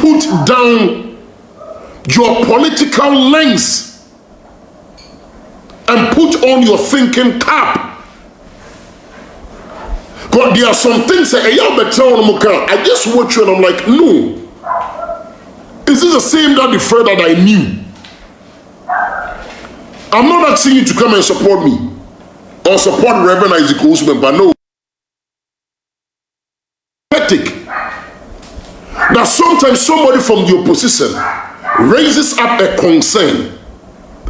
put down your political lens and put on your thinking cap. Because there are some things that I just watch you and I'm like, no. Is this the same that the Fred that I knew? I'm not asking you to come and support me or support Reverend Isaac Osman, but no. That sometimes somebody from the opposition raises up a concern,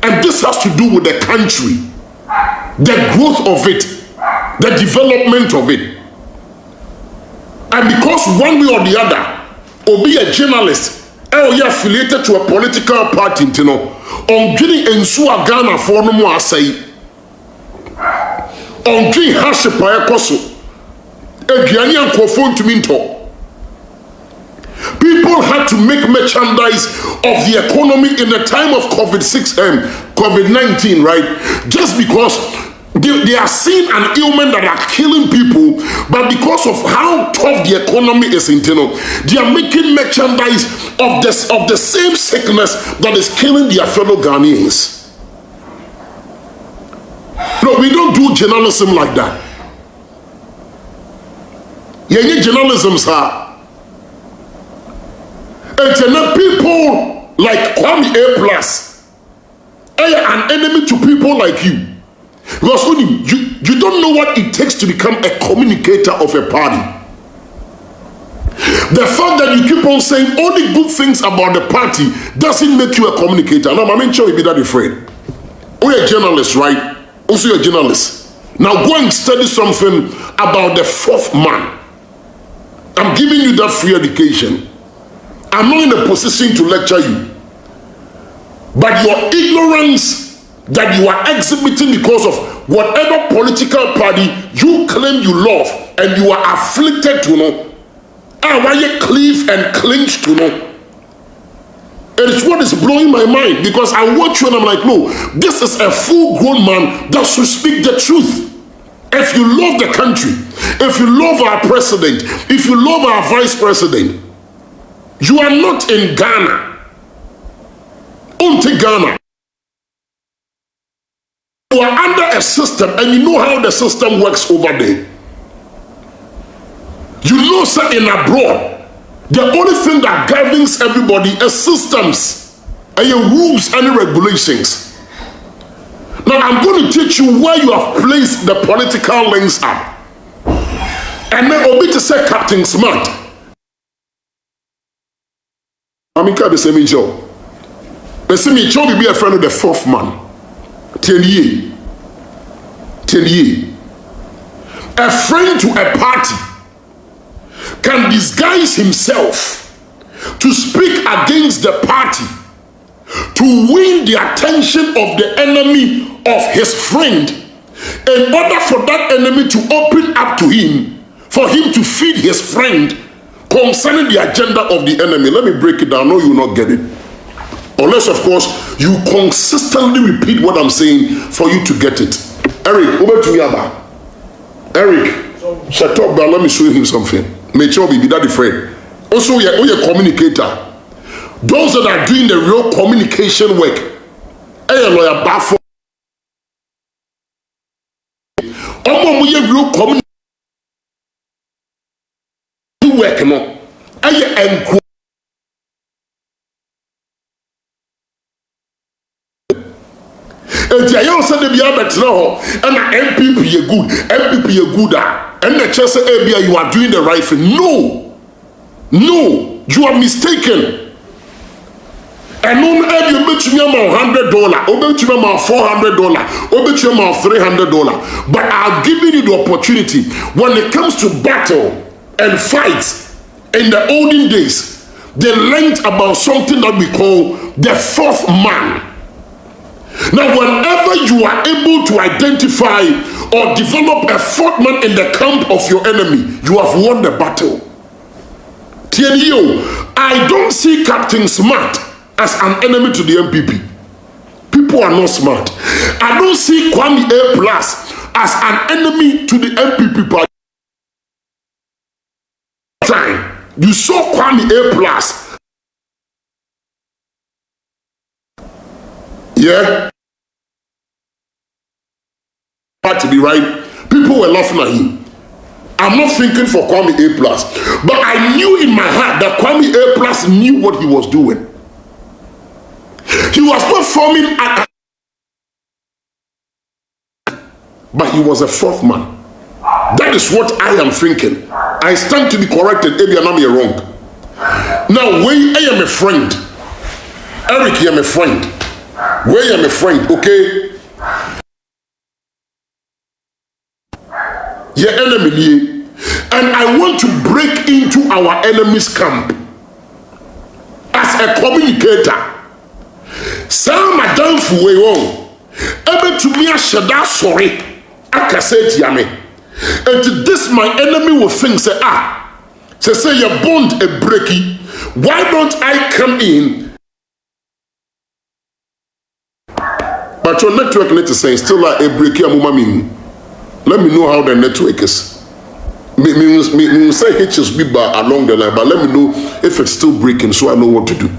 and this has to do with the country, the growth of it, the development of it. And because one way or the other, or be a journalist, or you're affiliated to a political party, you know, on getting ensure Ghana for no more say, on getting Hashipaya Koso, a Ghanaian phone to Minto. People had to make merchandise of the economy in the time of COVID-19, right? Just because they are seeing an ailment that are killing people, but because of how tough the economy is internal, they are making merchandise of the same sickness that is killing their fellow Ghanaians. No, we don't do journalism like that. Yeah, journalism, sir. And people like Kwame A+ are an enemy to people like you. Because you don't know what it takes to become a communicator of a party. The fact that you keep on saying only good things about the party doesn't make you a communicator. No, I'm sure you'll be that afraid. Oh, you're a journalist, right? Also, you're a journalist. Now go and study something about the fourth man. I'm giving you that free education. I'm not in a position to lecture you. But your ignorance that you are exhibiting because of whatever political party you claim you love and you are afflicted to know, why you cleave and clinch to know. It is what is blowing my mind, because I watch you and I'm like, no, this is a full-grown man that should speak the truth. If you love the country, if you love our president, if you love our vice president, you are not in Ghana. Unto Ghana. You are under a system and you know how the system works over there. You know, sir, in abroad, the only thing that governs everybody is systems and your rules and regulations. Now, I'm going to teach you where you have placed the political lens up. And then I'll be to say Captain Smart. I'm in the same job. But see me, Joe will be a friend of the fourth man. 10 years. 10 years. A friend to a party can disguise himself to speak against the party to win the attention of the enemy of his friend in order for that enemy to open up to him, for him to feed his friend concerning the agenda of the enemy. Let me break it down. No, you will not get it. Unless, of course, you consistently repeat what I'm saying for you to get it. Eric, over to me, Abba. Eric, shut up, but let me show him something. Make sure we be that afraid. Also, you're a communicator. Those that are doing the real communication work, lawyer Baffo. Real communication work, no. I also said, and MPP you good, MPP you good, and the chess you are doing the right thing. No, you are mistaken. And no, you bet you $100, or bet you $400, or bet you $300. But I've given you the opportunity when it comes to battle and fights in the olden days. They learned about something that we call the fourth man. Now, whenever you are able to identify or develop a fourth man in the camp of your enemy, you have won the battle. TNO, I don't see Captain Smart as an enemy to the MPP. People are not smart. I don't see Kwame A+ as an enemy to the MPP party. Time you saw Kwame A+ Yeah. To be right, people were laughing at him. I'm not thinking for Kwame A+, but I knew in my heart that Kwame A+ knew what he was doing. He was not forming but he was a fourth man. That is what I am thinking. I stand to be corrected. Maybe I'm wrong. Now, when I am a friend, Eric, I am a friend. When I am a friend, okay? Your enemy, and I want to break into our enemy's camp as a communicator. Some madam fuwe won. Ebe to me a shada sorry. Aka say to me. And to this my enemy will think say say your bond a breaky. Why don't I come in? But your network need to say still like a breaky amumami. Let me know how the network is. Me say HSB bar along the line, but let me know if it's still breaking so I know what to do.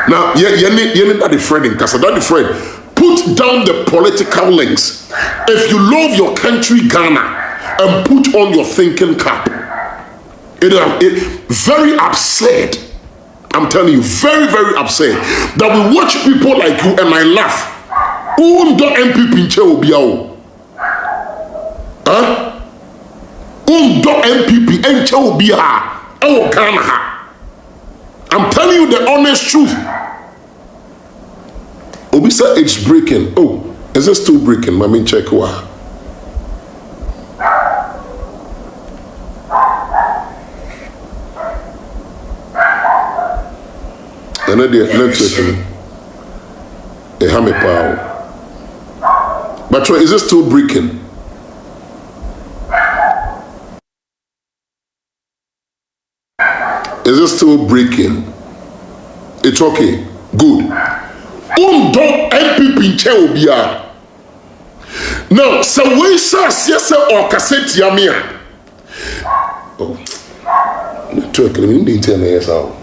Now, you need that friend in Casa. That friend, put down the political links. If you love your country, Ghana, and put on your thinking cap. It very absurd. I'm telling you, very, very absurd that we watch people like you and I laugh. Who don't MPP in Cheobiao? Huh? Do MPP and Cheobia? Oh, Ghana. I'm telling you the honest truth. Obisa, it's breaking. Oh, is it still breaking? I mean, check what. And then the network. A hammer power. But is it still breaking? Is it still breaking? It's okay. Good. Don't MPP in Cheobia. Now, so we saw CSA or cassette yamia. Oh, network. Let me need to tell me how.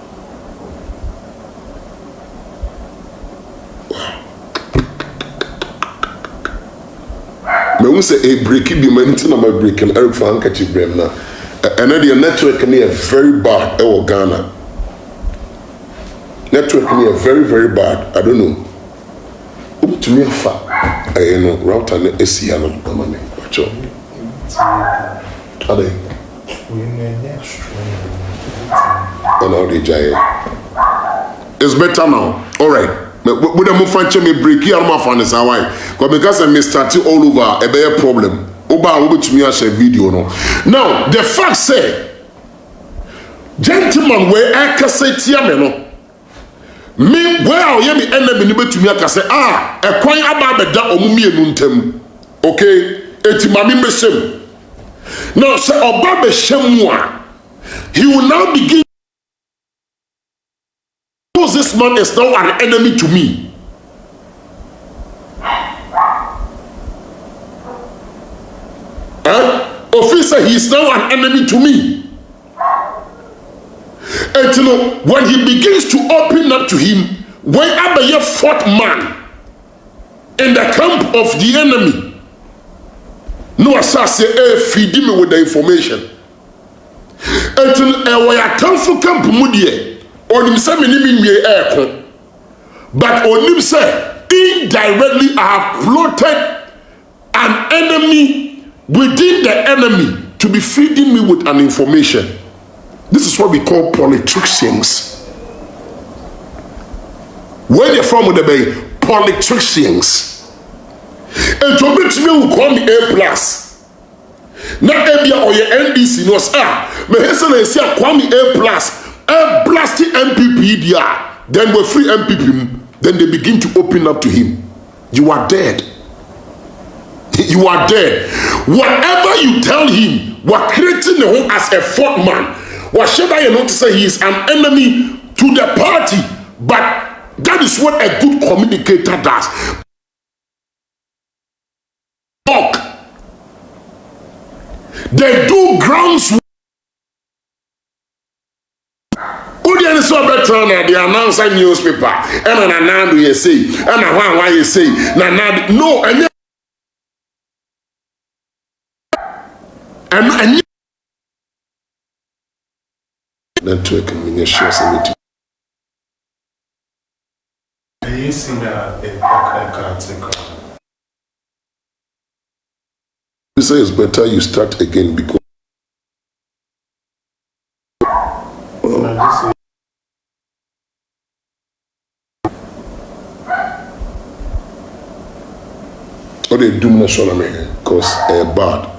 Me who say a breaking be maintain on my breaking Eric for handkerchief brem now. And then the network near very bad. Ghana. Network near very, very bad. I don't know. To me, I know router and AC. I'm money. Watch out. Are they? And now they giant. It's better now. All right. But we don't move me break here. I'm off on this Hawaii. Because I may start all over a bad problem. Oba which me share video no. Now the fact say, gentlemen, where I can say tiame no. Me where I am enemy ni betumi aka say e kwan aba beda omumi enu ntem. Okay? Eti mami mesem. Now say oba be shemu a, he will now begin. This man is now an enemy to me. Officer, he is now an enemy to me. And you know, when he begins to open up to him, when I'm a fourth man in the camp of the enemy, no assassin feed me with the information. And you know, when I come for camp mudie, on him say me air, but on him say indirectly I have plotted an enemy within the enemy to be feeding me with an information. This is what we call politicians. Where they're from with the bay, politicians. And to me will call me A+. Not Abia or your NDC no sir. Me hesen say call me A+. A blasting MPP there. Then we free MPP. Then they begin to open up to him. You are dead. You are dead. Whatever you tell him, we're creating him as a fourth man. What should I not say he is an enemy to the party? But that is what a good communicator does. Talk. They do grounds. there is so better now. The announcer newspaper and an anando you say and a why you say no and network communication. You see that you say it's better you start again because what they do not show me because bad.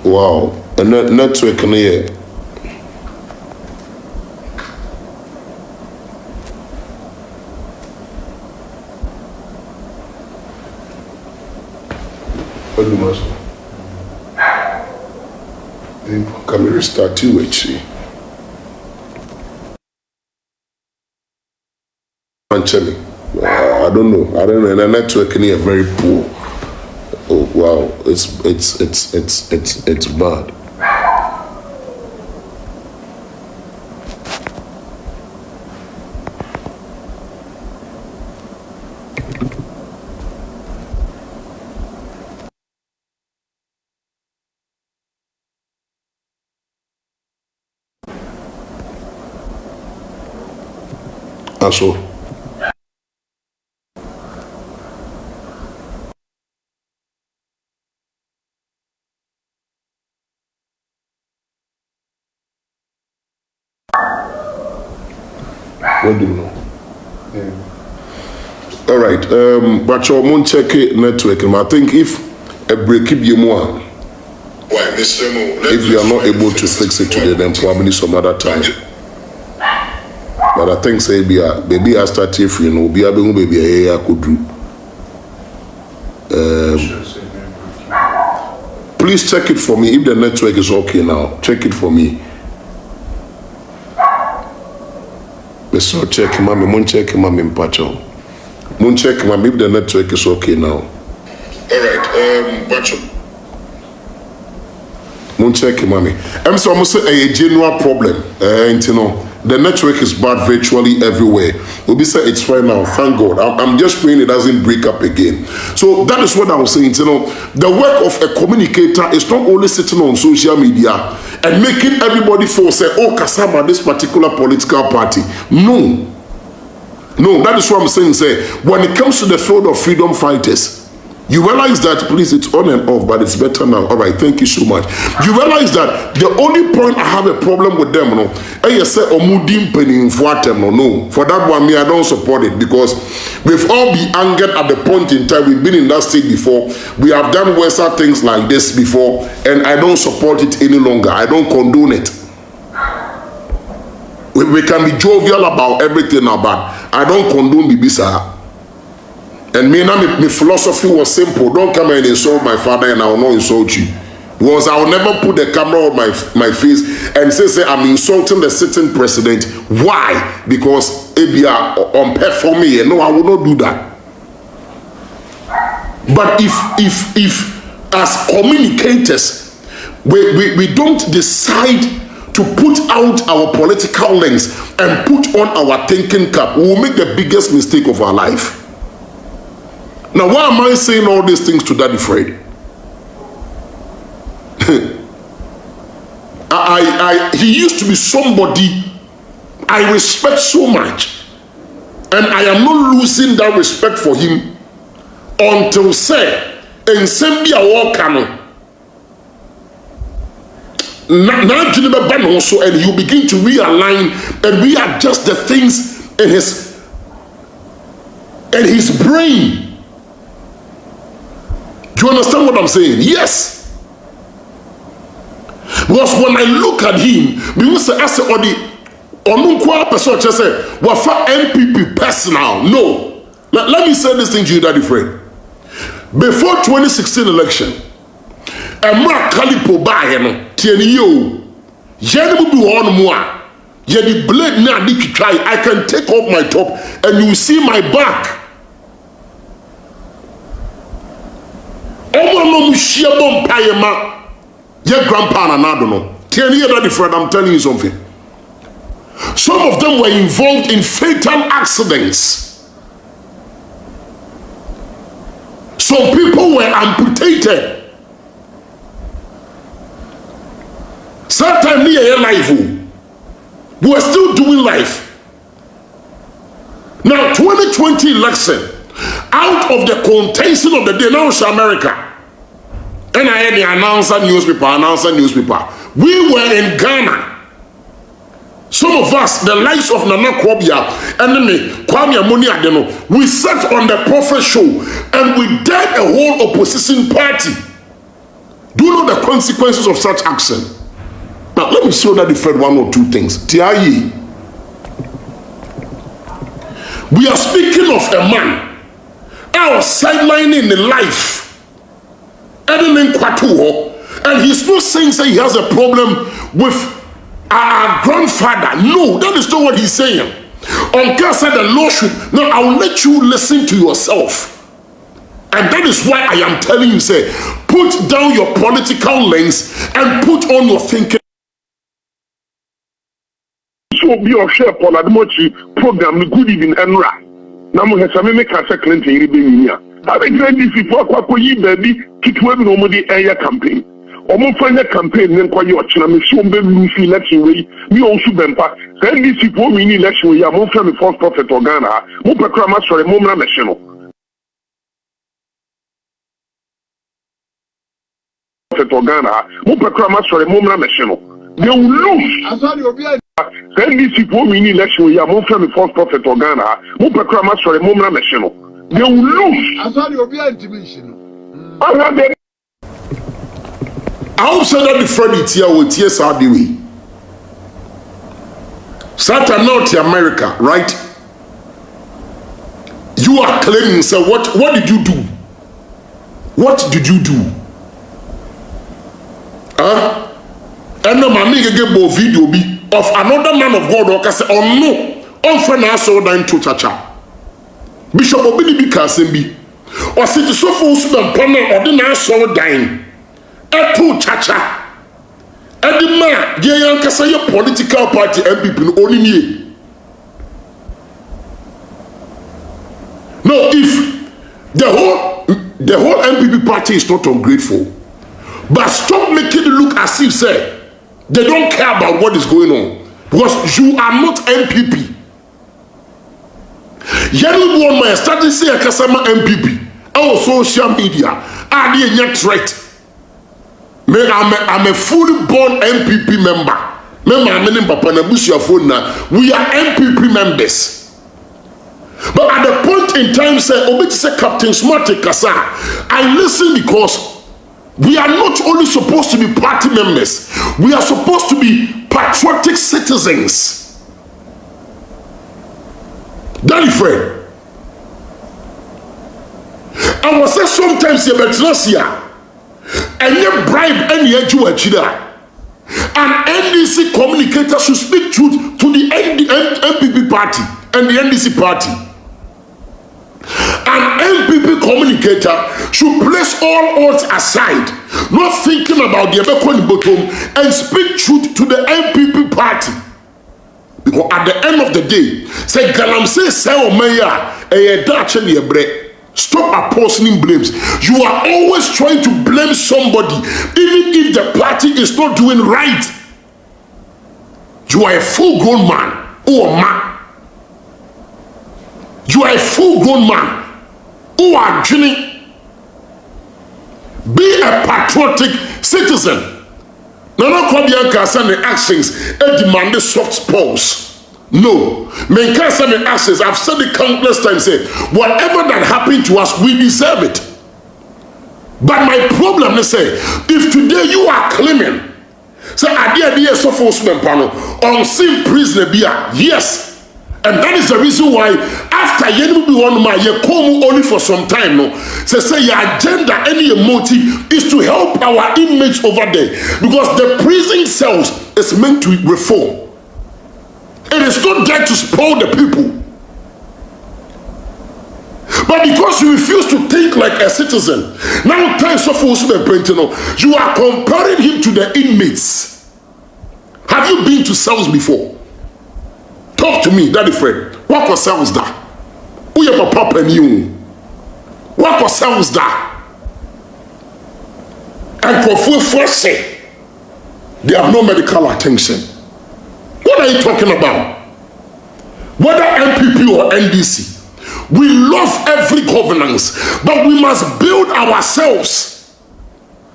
Wow, a network in here. What do you can we restart you, BERCHIE? I don't know. And the network in here very poor. Oh wow, it's bad. And so what do you know? All right, but your moon check it network. I think if a break you more, if you are not able to fix it today, then probably some other time. But I think say baby I start if you know, baby I could do. Please check it for me if the network is okay now. Check it for me. So check mommy, moon check mommy mpacho. Moon check mommy if the network is okay now. Alright, Bacho. Moon check mommy. I'm so almost a general problem. You know, the network is bad virtually everywhere. We'll be say it's fine now, thank God. I'm just praying it doesn't break up again. So that is what I was saying. You know, the work of a communicator is not only sitting on social media and making everybody feel say, oh, Kasama, this particular political party. No, that is what I'm saying. Say, when it comes to the field of freedom fighters, you realize that, please, it's on and off, but it's better now. All right, thank you so much. You realize that the only point I have a problem with them, no, I say omudim penin fuatem, no. For that one, me, I don't support it because we've all been angered at the point in time. We've been in that state before. We have done worse things like this before, and I don't support it any longer. I don't condone it. We can be jovial about everything, but I don't condone Bibisa. And me, my philosophy was simple. Don't come and insult my father and I will not insult you. Was I will never put the camera on my face and say I'm insulting the sitting president. Why? Because ABR on pay for me. No, I will not do that. But if as communicators, we don't decide to put out our political lens and put on our thinking cap, we will make the biggest mistake of our life. Now, why am I saying all these things to Daddy Fred? He used to be somebody I respect so much, and I am not losing that respect for him until say, and send me a walk and you begin to realign and readjust the things in his brain. Do you understand what I'm saying? Yes. Because when I look at him, we will say, as the person say, wafa MPP personal. No. Let me say this thing to you, Daddy Fred. Before 2016 election, Emra Kalipo Bayano, Tienio, Yenibu on moi, Yeni blade na diki try, I can take off my top and you will see my back. no mushia bom payema your grandpa and Nadono. 10 years that different, I'm telling you something. Some of them were involved in fatal accidents. Some people were amputated. Sometimes near your life, we are still doing life. Now, 2020 election, out of the contention of the day, now it's America. And I had the announcer newspaper. We were in Ghana. Some of us, the likes of Nana Kwabia and me, Kwame Amoni Adeno, we sat on the Prophet show and we dared a whole opposition party. Do you know the consequences of such action? Now, let me show that different one or two things. Tiayi. We are speaking of a man our sidelining in life. And he's not saying he has a problem with our grandfather. No, that is not what he's saying. Uncle said the law should. Now, I will let you listen to yourself. And that is why I am telling you, say, put down your political lens and put on your thinking. So be your share for the Mochi program, the good evening Enra. Namu has a make a second thing in here. I think this is for Kwakoyi baby, Kitweb normally air campaign. Omo find a campaign then kwa yo china me so be lufi election we me also bempa then this is for me election we am on from the first prophet of Ghana mo pekra ma sore mo mra mehye no prophet of Ghana mo pekra ma sore mo mra mehye no they will lose asari obi then this is for me election we am on from the first prophet of Ghana mo pekra ma sore mo mra mehye no they will lose asari obi intimidation no I hope so that the friend is here with tears out the way. Satan North America, right? You are claiming, so what did you do? What did you do? And no man get a video be of another man of God or say, oh no, on friend I saw down to chacha. Bishop Obini be Kasembi. Or city so full Sudan panel or the saw dying. Eto chacha. Edima, ye kasa your political party MPP no only me. No, if the whole MPP party is not ungrateful, but stop making it look as if say they don't care about what is going on because you are not MPP. Yellow one man started say a kasama MPP. Our social media are the threat. I'm a fully born MPP member. We are MPP members. But at the point in time, say Captain Smarty Kasa, I listen because we are not only supposed to be party members, we are supposed to be patriotic citizens. Daddy friend. I was say sometimes you better and you bribe any educator. An NDC communicator should speak truth to the MPP party and the NDC party. An MPP communicator should place all odds aside, not thinking about the Ebekoni bottom, and speak truth to the MPP party. Because at the end of the day, say Galam say Sao Maya, a Dutch and a bread. Stop apportioning blames. You are always trying to blame somebody, even if the party is not doing right. You are a full-grown man or man. You are a full-grown man who are dreaming. Be a patriotic citizen. Nana Kwabianka said the actions demand the soft pause. No, men can't say me access. I've said it countless times. Say whatever that happened to us, we deserve it. But my problem is say, if today you are claiming, say idea so for panel on sin prisoner beer, yes, and that is the reason why after you be one man, you come only for some time. No, say your agenda, any motive is to help our image over there because the prison cells is meant to reform. It is not there to spoil the people. But because you refuse to think like a citizen, now times of you are comparing him to the inmates. Have you been to cells before? Talk to me, Daddy Fred. What was cells that? Who you papa and you? What was cells that? And for first say, they have no medical attention. What are you talking about? Whether MPP or NDC, we love every governance, but we must build ourselves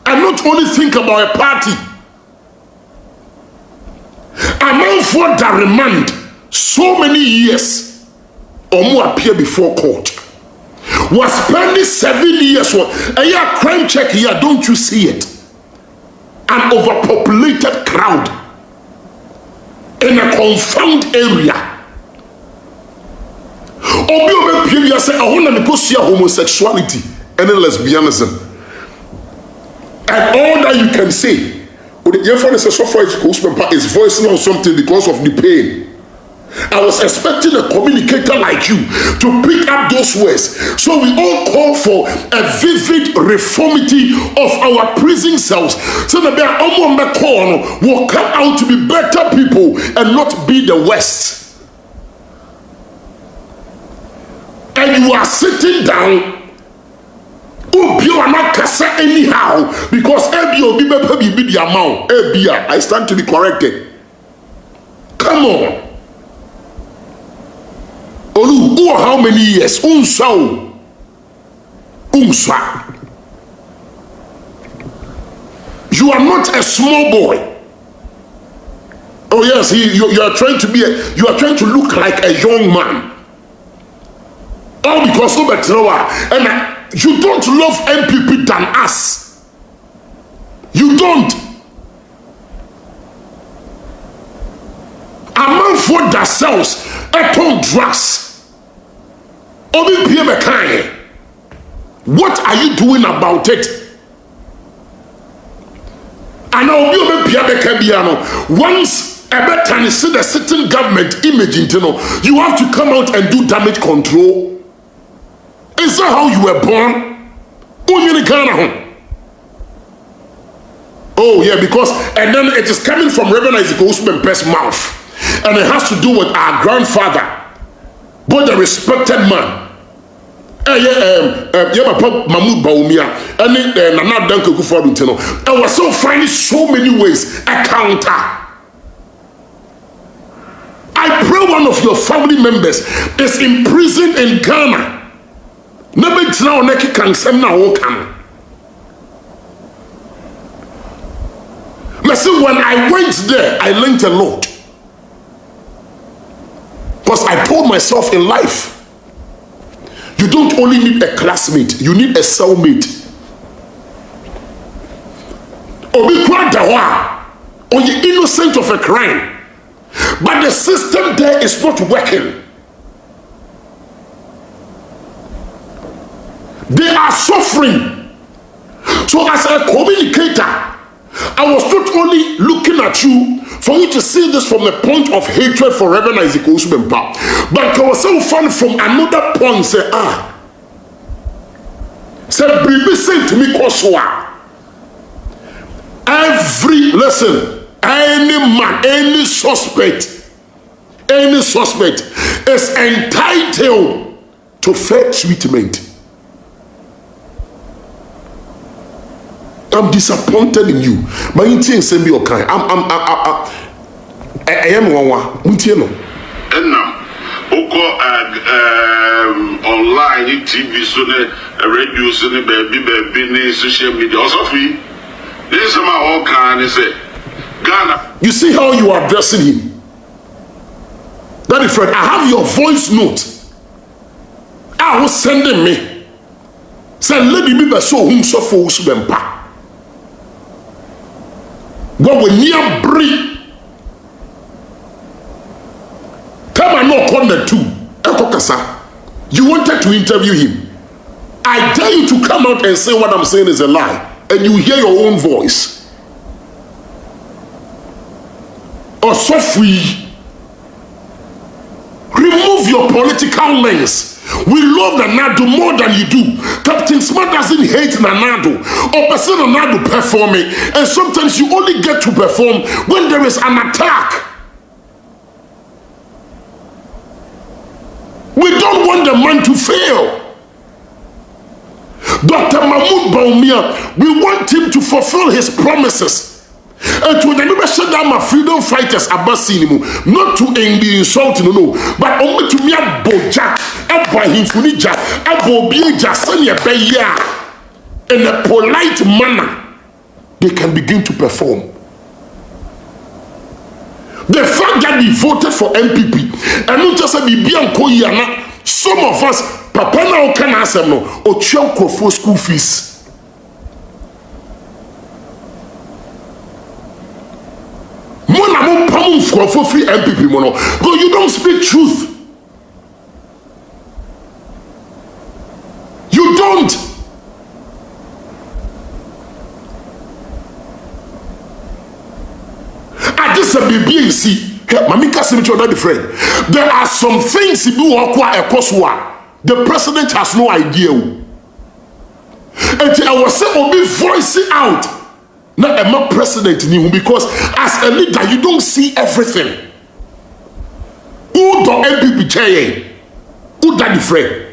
and not only think about a party. A man for that remand so many years or more appear before court was spending 7 years for a year crime check here. Don't you see it? An overpopulated crowd in a confound area. Obi say, I want to see homosexuality and lesbianism. And all that you can say, your friend is voicing on something because of the pain. I was expecting a communicator like you to pick up those words. So we all call for a vivid reformity of our prison cells. So that will come out to be better people and not be the West. And you are sitting down. You are not kasa anyhow because I stand to be corrected. Come on. Olu, how many years? Unsa. You are not a small boy. Oh yes, you are trying to be you are trying to look like a young man. All because of and you don't love MPP than us. You don't. A man for that sells a drugs. What are you doing about it? And once a better see the sitting government image, you have to come out and do damage control. Is that how you were born? Oh yeah, because and then it is coming from Reverend Isaac Osman's mouth, and it has to do with our grandfather, both a respected man. Mahmoud Baumia, and Nana Danko Kufabintino. I was so finding so many ways a counter. I pray one of your family members is in prison in Ghana. Never now neki can send now come. When I went there, I learned a lot. Because I told myself in life, you don't only need a classmate, you need a cellmate. Or be quite or you're innocent of a crime. But the system there is not working. They are suffering. So as a communicator, I was not only looking at you for you to see this from the point of hatred for Reverend Isaac Osubempa, but I was so fun from another point. Say, Bibi said to me, Koswa, any man, any suspect is entitled to fair treatment. I'm disappointed in you. But you think send me okay. I am one. Muntieno. Online, TV, radio, baby, social media. Also free. This is my whole kind. Say, Ghana. You see how you are addressing him. Daddy Fred, I have your voice note. I was sending me. Say, lady me so whom so for Usubempa. What we near breed. Come and knock on the two. You wanted to interview him. I dare you to come out and say what I'm saying is a lie. And you hear your own voice. Or so free. Remove your political lens. We love Nanado more than you do. Captain Smart doesn't hate Nanado or person Nanado performing, and sometimes you only get to perform when there is an attack. We don't want the man to fail. Dr. Mahmoud Baumia, we want him to fulfill his promises. And to the never shut down my freedom fighters Abbasinimu, not to be insulting, no, but only to me a boja, a by him funija, a bobia, sanya beya, in a polite manner, they can begin to perform. The fact that we voted for MPP, and not just a Bibian Koyana, some of us, Papa now can answer no, or chunk for school fees. For free MPP mono, but you don't speak truth. You don't. I just a BBC. Mamika Simicho, not the friend. There are some things you do the president has no idea. And I was saying, Obi voicing out. Not a more president in because as a leader you don't see everything. Who do MPP chair? Who that the friend?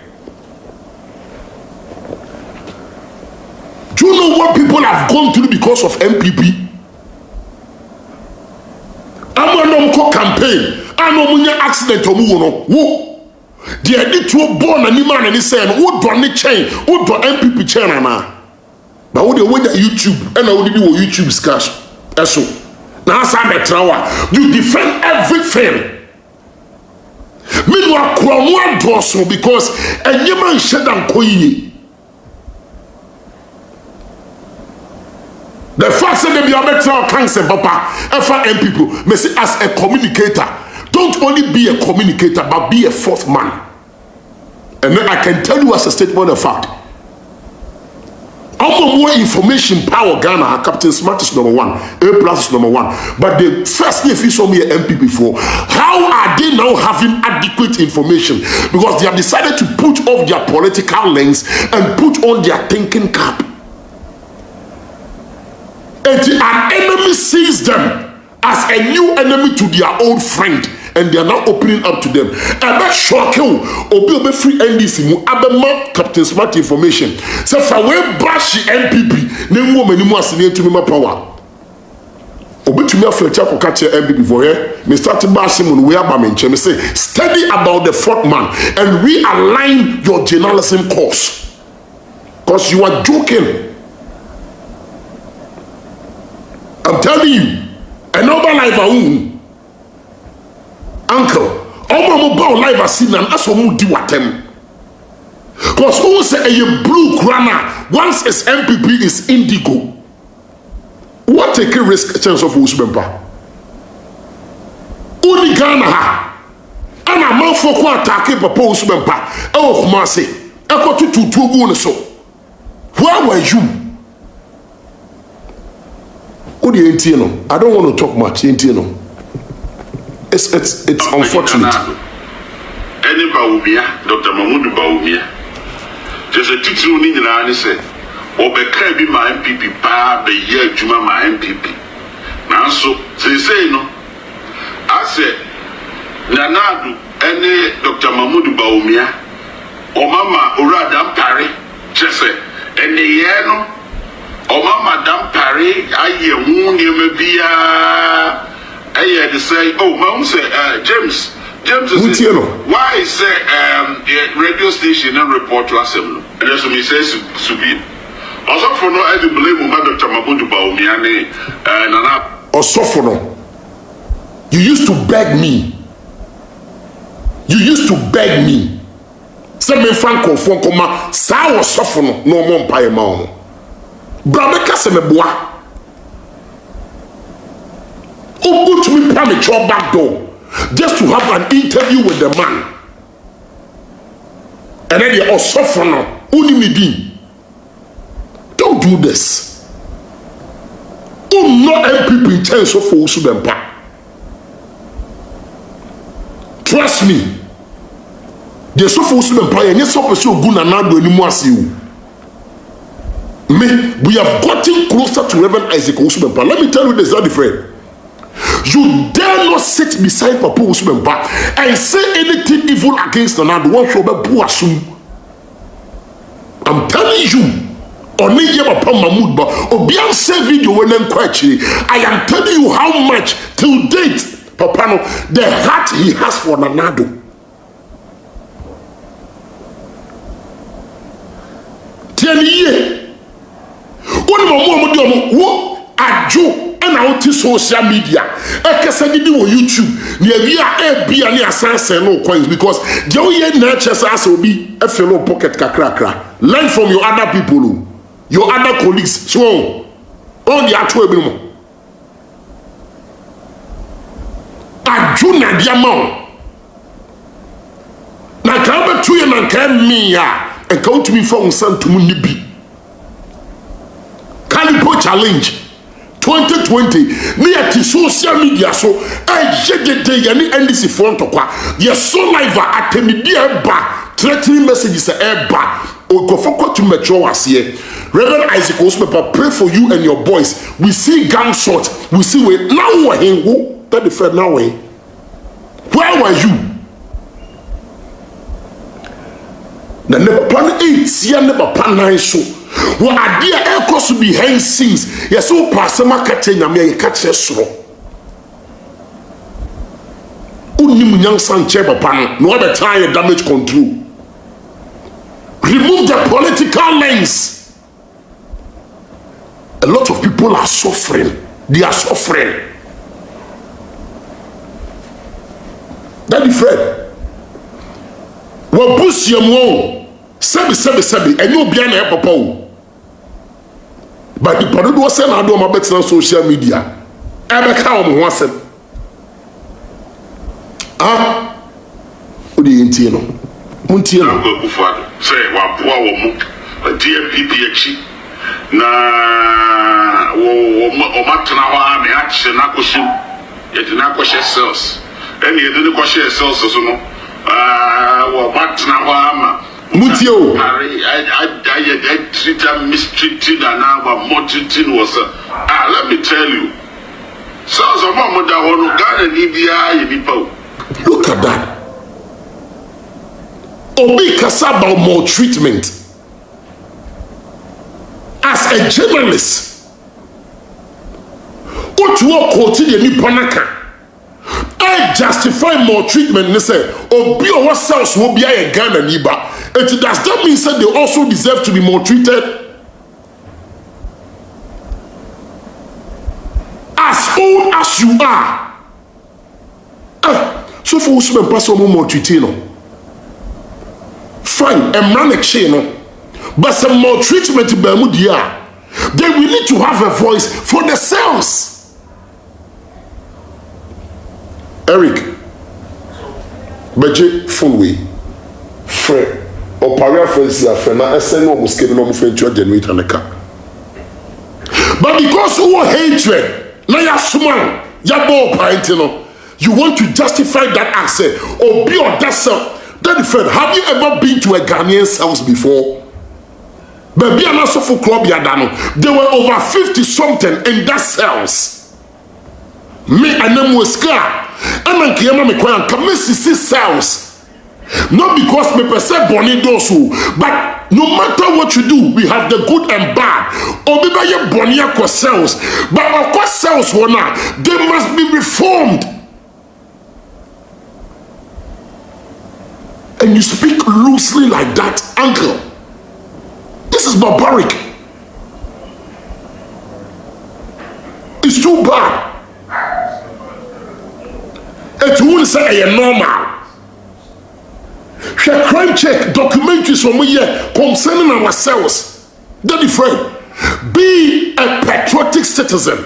Do you know what people have gone through because of MPP? I'm on campaign. I'm on accident or who? The editor born and man and he said, who do any chain? Who do MPP chair now? But what the way that YouTube and how did you YouTube scash? So now you defend everything. Meanwhile, Kwamwa Dosso because a man shed and koyi. The fact that they are better cancer, Papa, FRM people, may say as a communicator, don't only be a communicator, but be a fourth man. And then I can tell you as a statement of fact. More information power Ghana. Captain Smart is number 1, A+ is number 1. But the first thing if you saw me an MP before, how are they now having adequate information? Because they have decided to put off their political lens and put on their thinking cap. And an enemy sees them as a new enemy to their old friend. And they are now opening up to them. And that shock you, obi free NDC mu abema Captain Smart information. So for we BERCHIE MPP, ne woman ni mu asene to me power. Obi to me aflecha ko catch MPP for here. Me start BERCHIE mu we aba me nche me say study about the fourth man and realign your journalism course. Because you are joking. I'm telling you, another life I Uncle, all my life I see now, that's what we do at them. Because who say a blue crana once it's MPP is indigo. What take a risk chance of Usbempa? Only Ghana, and a man for what attack Papa Usbempa. Oh, Marcy, I got to 2 so. Where were you? Who do you know? I don't want to talk much, you know. It's unfortunate. Any Baumia, Dr. Mahmoud Baumia. There's a teacher who need an say, or be my MPP, pa be year Juma my MPP. Now so they say no. I said Nanado any Dr. Mahmoud Baumia or Mama Uradam Pari, just say, and the year no or Mama Dam Pari, I hear moon you may be I had to say, oh, Mom said, James is why is the radio station and report to us? And that's what he says to be. Also, for no, I do believe Dr. Mahmoud Baumia and also for no. You used to beg me. Send me Franco for Coma, Sour Sophono, no more by a mouth. Brother Casemebois. Who put me premature back door just to have an interview with the man. And then they are suffering. Don't do this. Not MPP in terms of Usubempa. Trust me, The so for Usman Empire, yes, so pursue Guna Nado anymore. Me, we have gotten closer to Reverend Isaac Usman Empire. Let me tell you this, that friend. You dare not sit beside Papa Usman Empire and say anything evil against Nado. One for Buasum. I'm telling you. Only Papa Mahmoud, but Obian say video when I'm quite. I am telling you how much till date, Papa, no, the heart he has for Nanado. Tell ye, one more Ajo and out to social media. I can send it on YouTube. We are be any assassin no coins because the only natures as will be a fellow pocket kakra. Learn from your other people. Your other colleagues, so on the actual minimum. Ajuna diamond. Na kaba tuye na kan me ya and come to me from San to Munibi. Calipo challenge 2020 near to social media so I shade the yani NDC front to kwa. Yes so live at the media ba threatening messages eba o go focus to mature as here. Reverend Isaac Osmepa, pray for you and your boys. We see gunshot. We see where now we're who that the friend now way. Where were you? The never plan 8, see never plan 9 so. What idea air cross to be hang sings. Yes, so Pasama catching a mere catch a straw. Unim young son chamber pan, no other time damage control. Remove the political lens. A lot of people are suffering. They are suffering. Daddy Fred. Well, push your mom. Sebi. And you'll be an papa. But the product was sent out on my bets on social media. I come once. Ah? What do you intend? Muntiano. Say, what DMPPH. Na o matna wa me ache na koshim yedi na koshe cells eni yedi ni koshe cells so no o matna wa ma mutio I treat a mistreated and now maltreating was let me tell you cells of mama da hono Ghana ni bia ye nipa. Look at that. Obi kasa about maltreatment. As a journalist, what you are quoting the Nipanaka, I justify more treatment. They say, or be ourselves will be a Ghana Niba. It does that mean that they also deserve to be more treated? As old as you are. So for Usman Paso more treated. Fine, and run a chain. But some more treatment to Bermudia. Then we need to have a voice for the cells. Eric, Beji Funwe, Fred, or Paria Friends, your friend, I send no musket no friend to generate an account. But because of hatred, now you're smart, you're more you want to justify that access or be on that cell. Then, friend, have you ever been to a Ghanaian cells before? Baby, I'm also for club Yadano. There were over 50 something in that cells. Me and them was scar. And then Kiyama me kwan come see cells. Not because me per se bonny dosu, but no matter what you do, we have the good and bad. Or maybe you bonny cells, but of course cells were not. They must be reformed. And you speak loosely like that, uncle. This is barbaric. It's too bad. It won't say a normal. Share crime check documentaries from here concerning ourselves. Daddy friend, be a patriotic citizen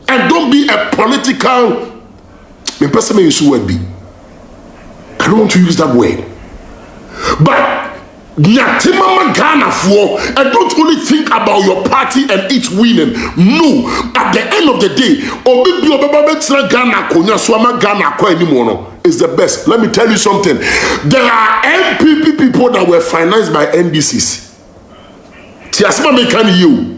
and don't be a political. Me person use word be. I don't want to use that word. But Nyatimama Ghana for and don't only think about your party and its winning. No, at the end of the day, Obi Ghana Konya Swama Ghana Kwa anymore. is the best. Let me tell you something. There are MPP people that were financed by NDCs. Tiasma mekani you.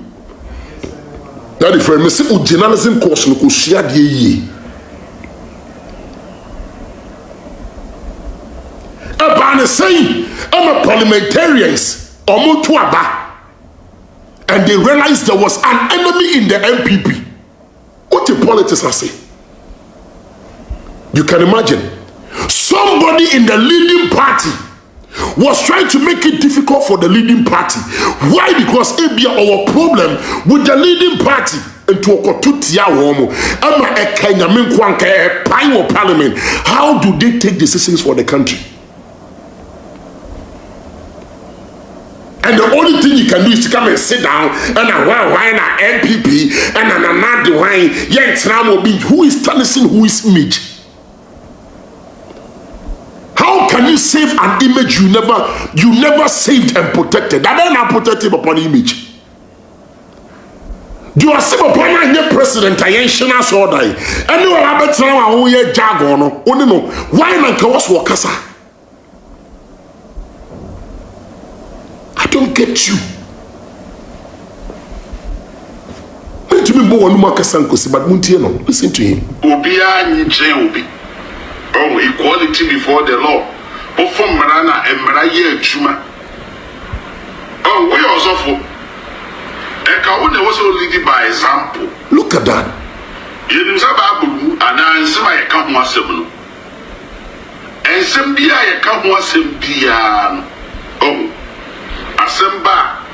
That is for me. See, journalism course no ko share de ye. About the same, I'm a parliamentarians or aba, and they realized there was an enemy in the MPP. What the politicians say? You can imagine somebody in the leading party was trying to make it difficult for the leading party. Why? Because it be our problem with the leading party. How do they take decisions for the country? And the only thing you can do is to come and sit down and why not MPP and another wine. Who is tarnishing whose image? How can you save an image you never saved and protected? That is not protected upon image. You are saved upon your president. I ain't sure that's all day. And you are better now. Oh yeah, jargon. Oh no, why not go was wakasa? I don't get you. Let me go on Makasankosi, but Muntiano, listen to him. Oh, equality before the law. Oh, from Marana and Maraya Chuma. Oh, we also for Ekaune was leading by example. Look at that. You know, Sababu, and I answer my account was seven. And some dia, I come was some dia. Oh, Assemba.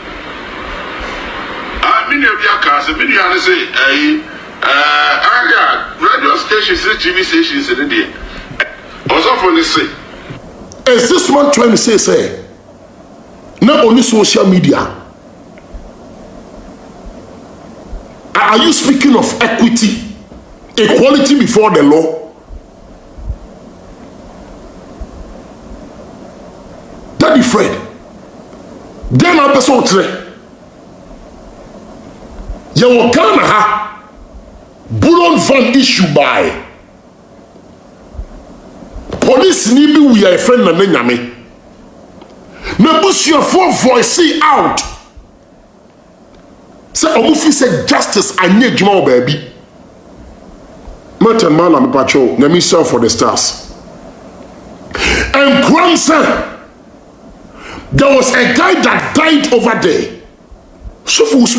I mean, if you can't say, I say, I got radio stations, TV stations in the day. Also for this say, is this man trying to say, not only social media? Are you speaking of equity, equality before the law? Daddy Fred, then I person tre. You will come ha, Buron Van issue by. Police need be we are a friend and nyame. Na push your phone voice out. Say omufi say justice anye djuma baby. Martin man am patrol, na me serve for the stars. And grandson, there was a guy that died over there. So it's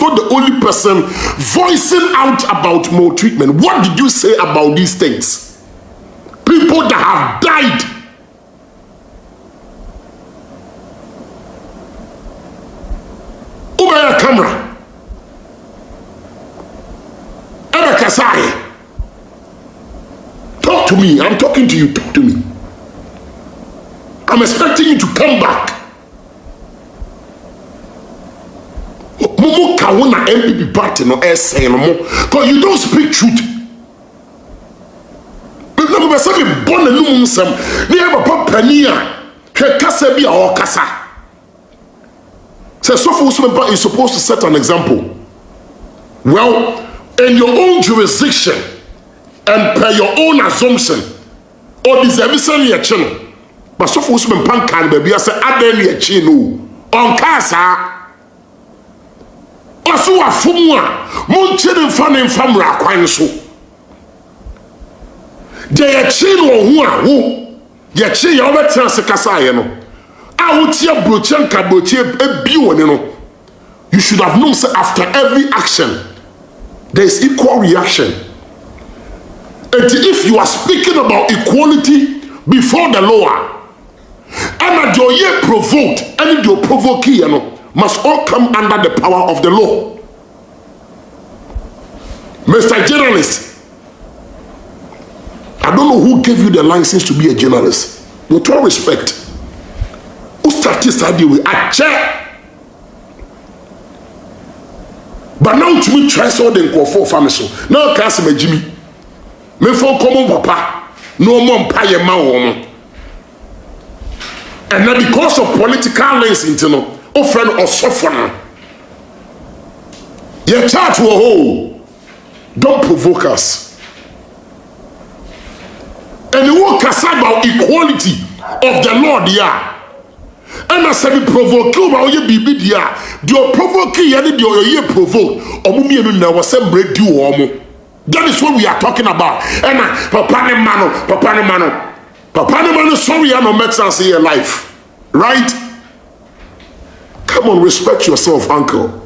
not the only person voicing out about maltreatment. What did you say about these things? People that have died. Over your camera. Ebe Kasai. Talk to me. I'm talking to you. Talk to me. I'm expecting you to come back. Momo Kawuna MPP party no essay no more. Because you don't speak truth. But say me born a new some near papa pania. Kasa be our kasa. So Usman is supposed to set an example. Well, in your own jurisdiction and per your own assumption, or deserving your channel. But Usman can baby I say aden your chino on kasa. Asu afumwa monchene fane famra kwan so. De ye chino hu a wo ye chi ye obetra se kasa ye no. A wo tie brochen ka broche ebi woni no. You should have known say after every action there is equal reaction. And if you are speaking about equality before the law, and your ye provoked, and your provoke you know, must all come under the power of the law. Mr. Journalist, I don't know who gave you the license to be a journalist. With all respect, who started studying with a chair? But now to me, try so then call for family. Now can't say Jimmy. Me for common papa, no more pay a man. And now because of political lens internal, friend or softener. Your church will hold. Don't provoke us. And Oh, kasa about equality of the Lord, yeah. And I said, provoke you about your baby, yeah. Do provoke you, and you provoke. Omumi and now was some bread you omo. That is what we are talking about. And Papa ne mano, sorry, I no make sense in your life. Right? Come on, respect yourself, uncle.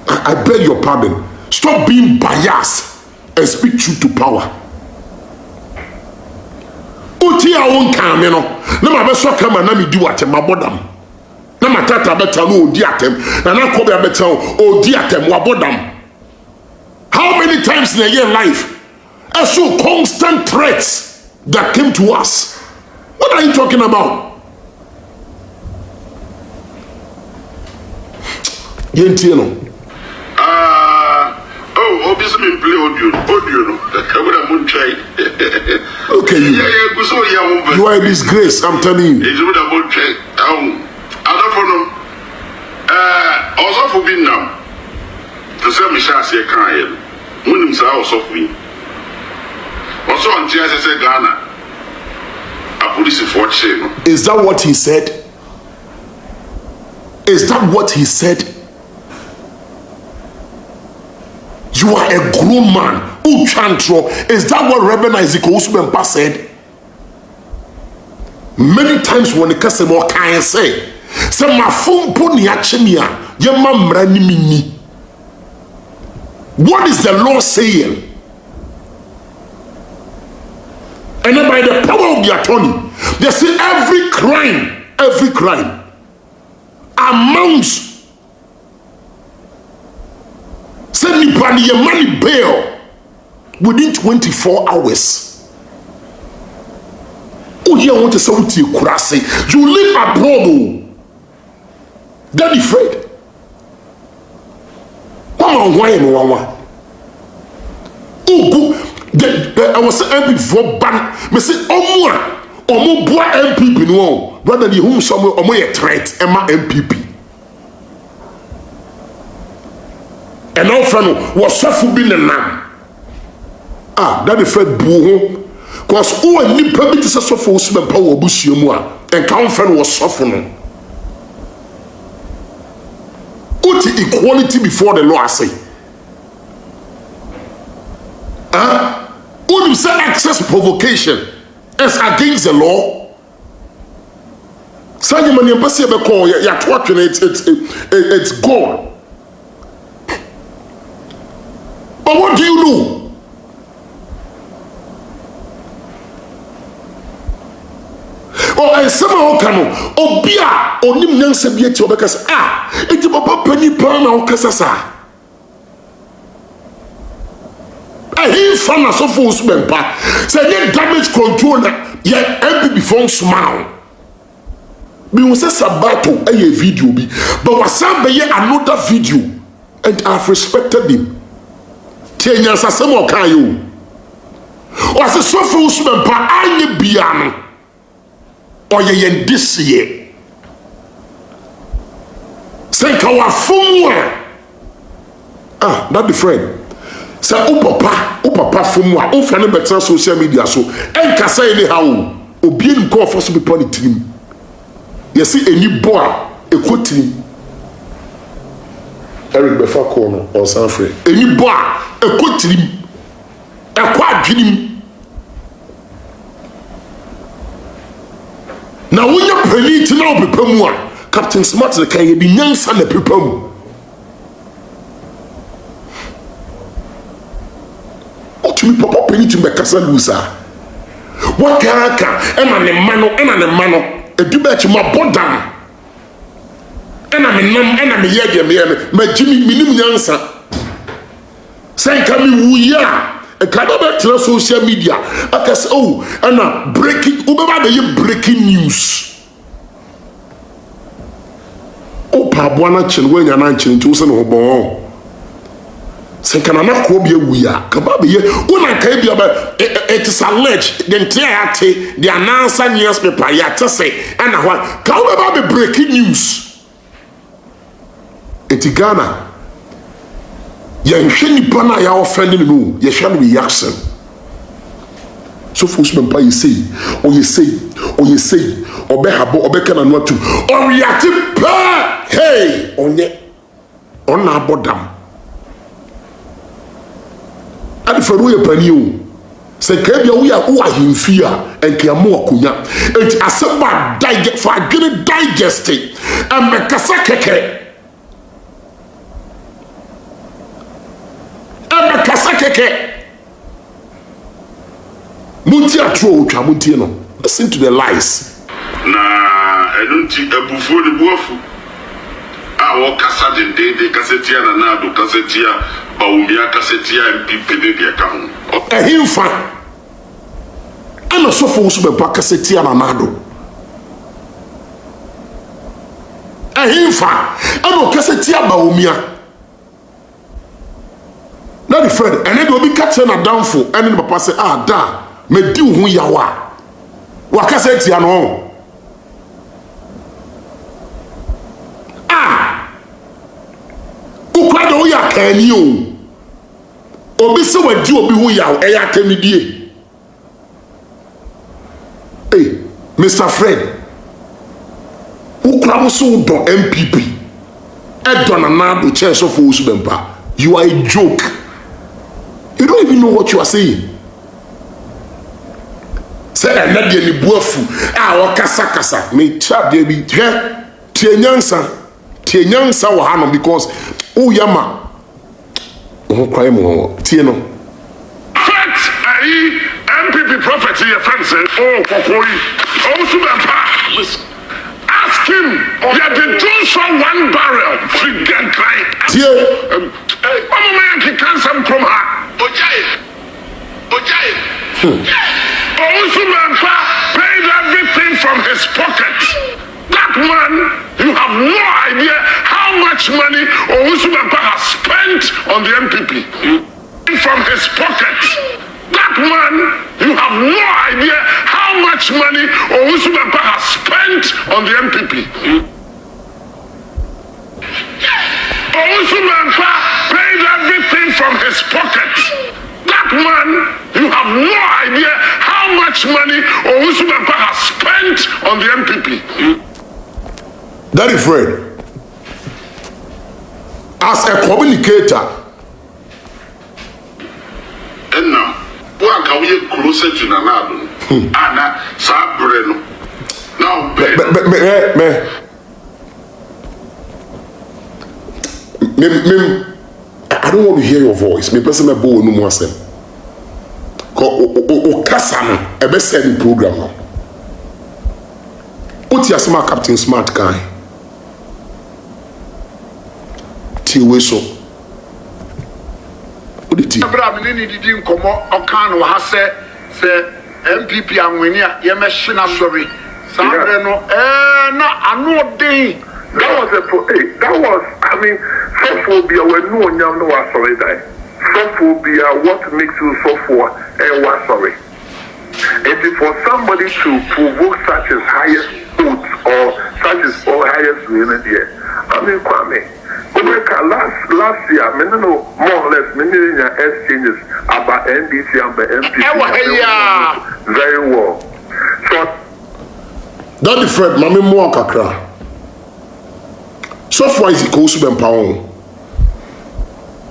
I beg your pardon. Stop being biased and speak truth to power. Uti a won kan me no. Na ma be so kama na me di watem mabodam. Na matata beta no odi atem. Na na ko be beta odi atem wabodam. How many times in a year life I saw constant threats that came to us? What are you talking about? Yenti no. Obviously me play audio no. I would try. Okay, you are a disgrace, I'm telling you. It's what I would try. Other for them. Also for being now. To say me shall say can when him say also for me. Also until I say Ghana. I put this in fortune. Is that what he said? Is that what he said? You are a grown man. Uchantro. Is that what Reverend Isaac Osman said? Many times when the customer can say, my phone pony achemia, yema mrani mini. What is the law saying? And then by the power of the attorney, they say every crime amounts. Send me your money bail within 24 hours. Oh, you want to say what you crazy? You live abroad, oh. Daddy Fred. Why? I was saying before ban. Me say omo boy MPP no. Rather than whom somewhere omo a threat Emma MPP. And now friend was suffer being a man. Daddy Fred boo. Cause who and ni permit to suffer usman power bushi mua. And count friend was suffering. Uti equality before the law I say. Who say excess provocation is against the law? Sandy man yempasi be call ya twatwe it's God. But what do you know? And somehow can obia onim nyansa bi eti obekasa eti papa pani pan na okasa he found us of fools member say any damage control yeah every before smile me was a sabato a video be but was some be another video and I've respected him tenya sasem okan you was a so fools member anye biano or ye this year say kawa fumwa not the friend. Say papa from wa o fa no better social media so enka say any how obi en ko for so be politics you see any boy ekotiri Eric Befa Kono or Sanfre any boy ekotiri ekwa adwenim na wonya penny ti na obepamu a Captain Smart the kan ye bi nyansa na pepamu. Me papa penny to make us loser. What can and a mano, a debate my bodam. And I'm a num and I'm a yagam, my Jimmy minimum answer. Say, come we are a kind of social media. I guess, and a breaking news. Pabuana Chenway and Anchin to San say can I not call you we are kababi when I came about it is alleged the entire the announcer newspaper ya to say and what can we be breaking news in Ghana ya nhwe nipa na ya offending no ya hwe no reaction so for some pa you say obehabo obeka na no atu oriate pa hey onye ona abodam ade for we pani o se ka bia wo ya wo ahemfi a enkiamo akonya enti aseba digest for agene digest and me kasa keke Munti atro twa munti no. Listen to the lies. Na enunti ebufu de buafu. A wo kasa de kasetia na na do kasetia baumia kasetia MPP de dia ka ho. Ehimfa. Ana sofo so be pa kasetia na na do. Ehimfa. Ana kasetia baumia. Na the friend and then obi catch na downfall and then papa say da me di hu yawa wa ka say tia no ukwa do ya kani o obi se wa di obi hu yawa e ya temidie hey Mr. Fred ukwa so do MPP e do na na do chair so for usubempa you are a joke. You don't even know what you are saying. Say na de ni buafu o kasa me cha de bi tie nyansa wo ha no because o yama o kwai mo tie no fact ai MPP prophet your friend say oh kokori oh subempa ask him ya the juice from 1 barrel forget cry tie mama man can come from her Ojai. Ousumempa paid everything from his pocket. That man, you have no idea how much money Ousumempa has spent on the MPP. From his pocket. That man, you have no idea how much money Ousumempa has spent on the MPP. Ousumempa paid everything from his pocket. That man, you have no idea how much money Ousumempa has spent on the MPP. Daddy Fred, as a communicator, and now, what can we closer to Nanado? Anna Sabreno. Now, I don't want to hear your voice. Me person me bo no mo asem. O kasa no e be say the program no. Oti asema Captain Smart guy. Ti we so. Oditi. Abra me ni didi nkomo okan no ha se MPP anweni a ye me hye na sorry. Sabre no na ano den. That was, I mean, sophobia when no one know was sorry die. Sophobia, what makes you sophobia and was sorry. It is for somebody to provoke such as highest votes or such as or highest winner there. I mean, Kwame, last year, I mean, no more or less, many exchanges about NDC and the MPP. Very well. So, Daddy Fred, Mami Moa Kakra. So far is it goes to empower.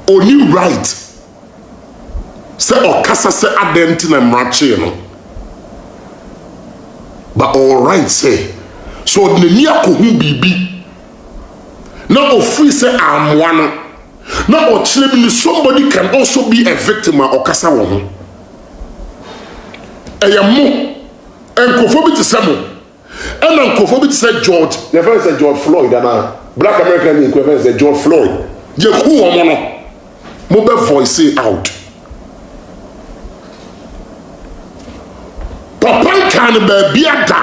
Only right. Say or kasa say adenti na mrache no. But all right say. So the near ko hu bibi. Now ofri say amwano. Now or somebody can also be a victim or kasa wo ho. Eyamo enkofo to say mo. And enkofo to say George. The first say George Floyd and Black American equivalent is George Floyd. Je who omono. Mo voice out. Papa can be ada.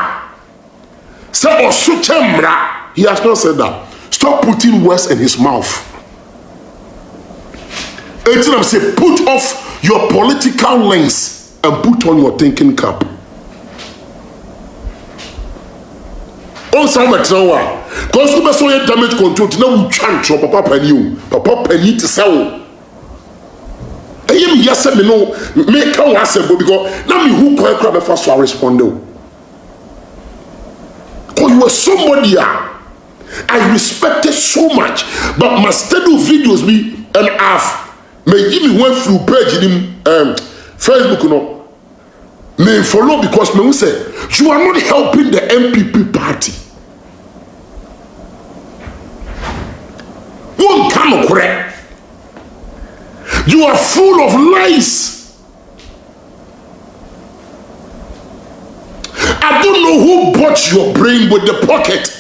Say osuchemra. He has not said that. Stop putting words in his mouth. Until I say put off your political lens and put on your thinking cap. On some example. Because you must have damage control. Now we can't show Papa Penny. Papa Penny to sell. And you yes me no me can was because now me who call crab first to respond. Because you were somebody I respected so much, but my study videos me and half may give me went through page in Facebook no me follow because me say you are not helping the MPP party. One come correct. You are full of lies. I don't know who bought your brain with the pocket.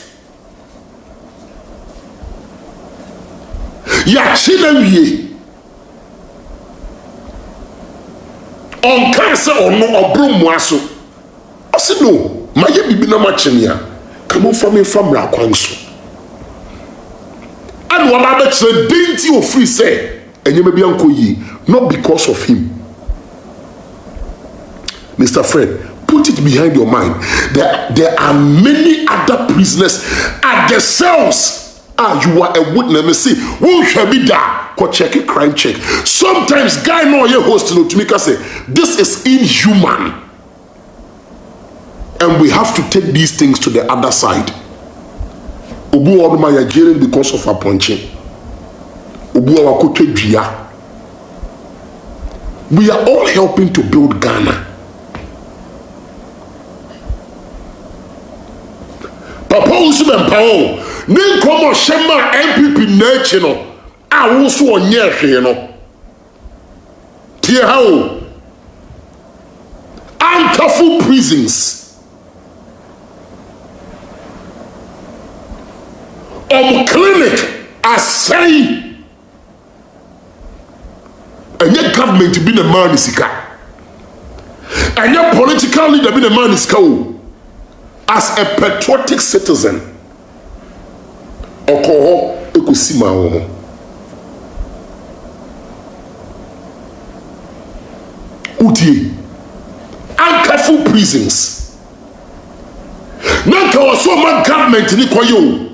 Ya chilewie. On cancer or no or broom waso. I said no. My bibi na machenia. Come on from me from Rakwanso. And what I bet the dainty of free say. And you may be uncle ye, not because of him. Mr. Fred, put it behind your mind. There are many other prisoners at the cells. You are a witness. See, who shall be there? Go check a crime check. Sometimes guy no your host to make us say this is inhuman. And we have to take these things to the other side. Obu Oduma ya jailing because of a punching. We are all helping to build Ghana. Papa Usman Pao, Ninkomo Shema MPP National, I also on Yerno. Dear how Ankafu prisons. Clinic, I say. And your government to be a man is and your political leader be a man is as a patriotic citizen. Okoho ekusima omo. Uti Ankafu prisons. Nanka was so my government ni kwa yo.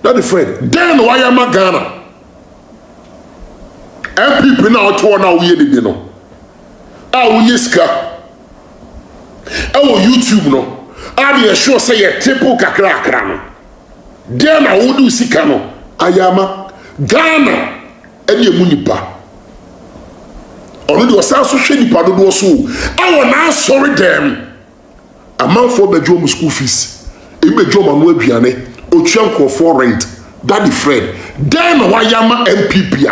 That friend. Then why am I Ghana? MPP now to now we did no. Yeska. YouTube no. I sure say a triple kakra. Then I would do sikano. Ayama Ghana and your munipa. Already was also shady part of so. I will now sorry them. A month for the Jom school fees. A bedroom and webiane. O chunk of for rent. Daddy Fred. Then wayama MPP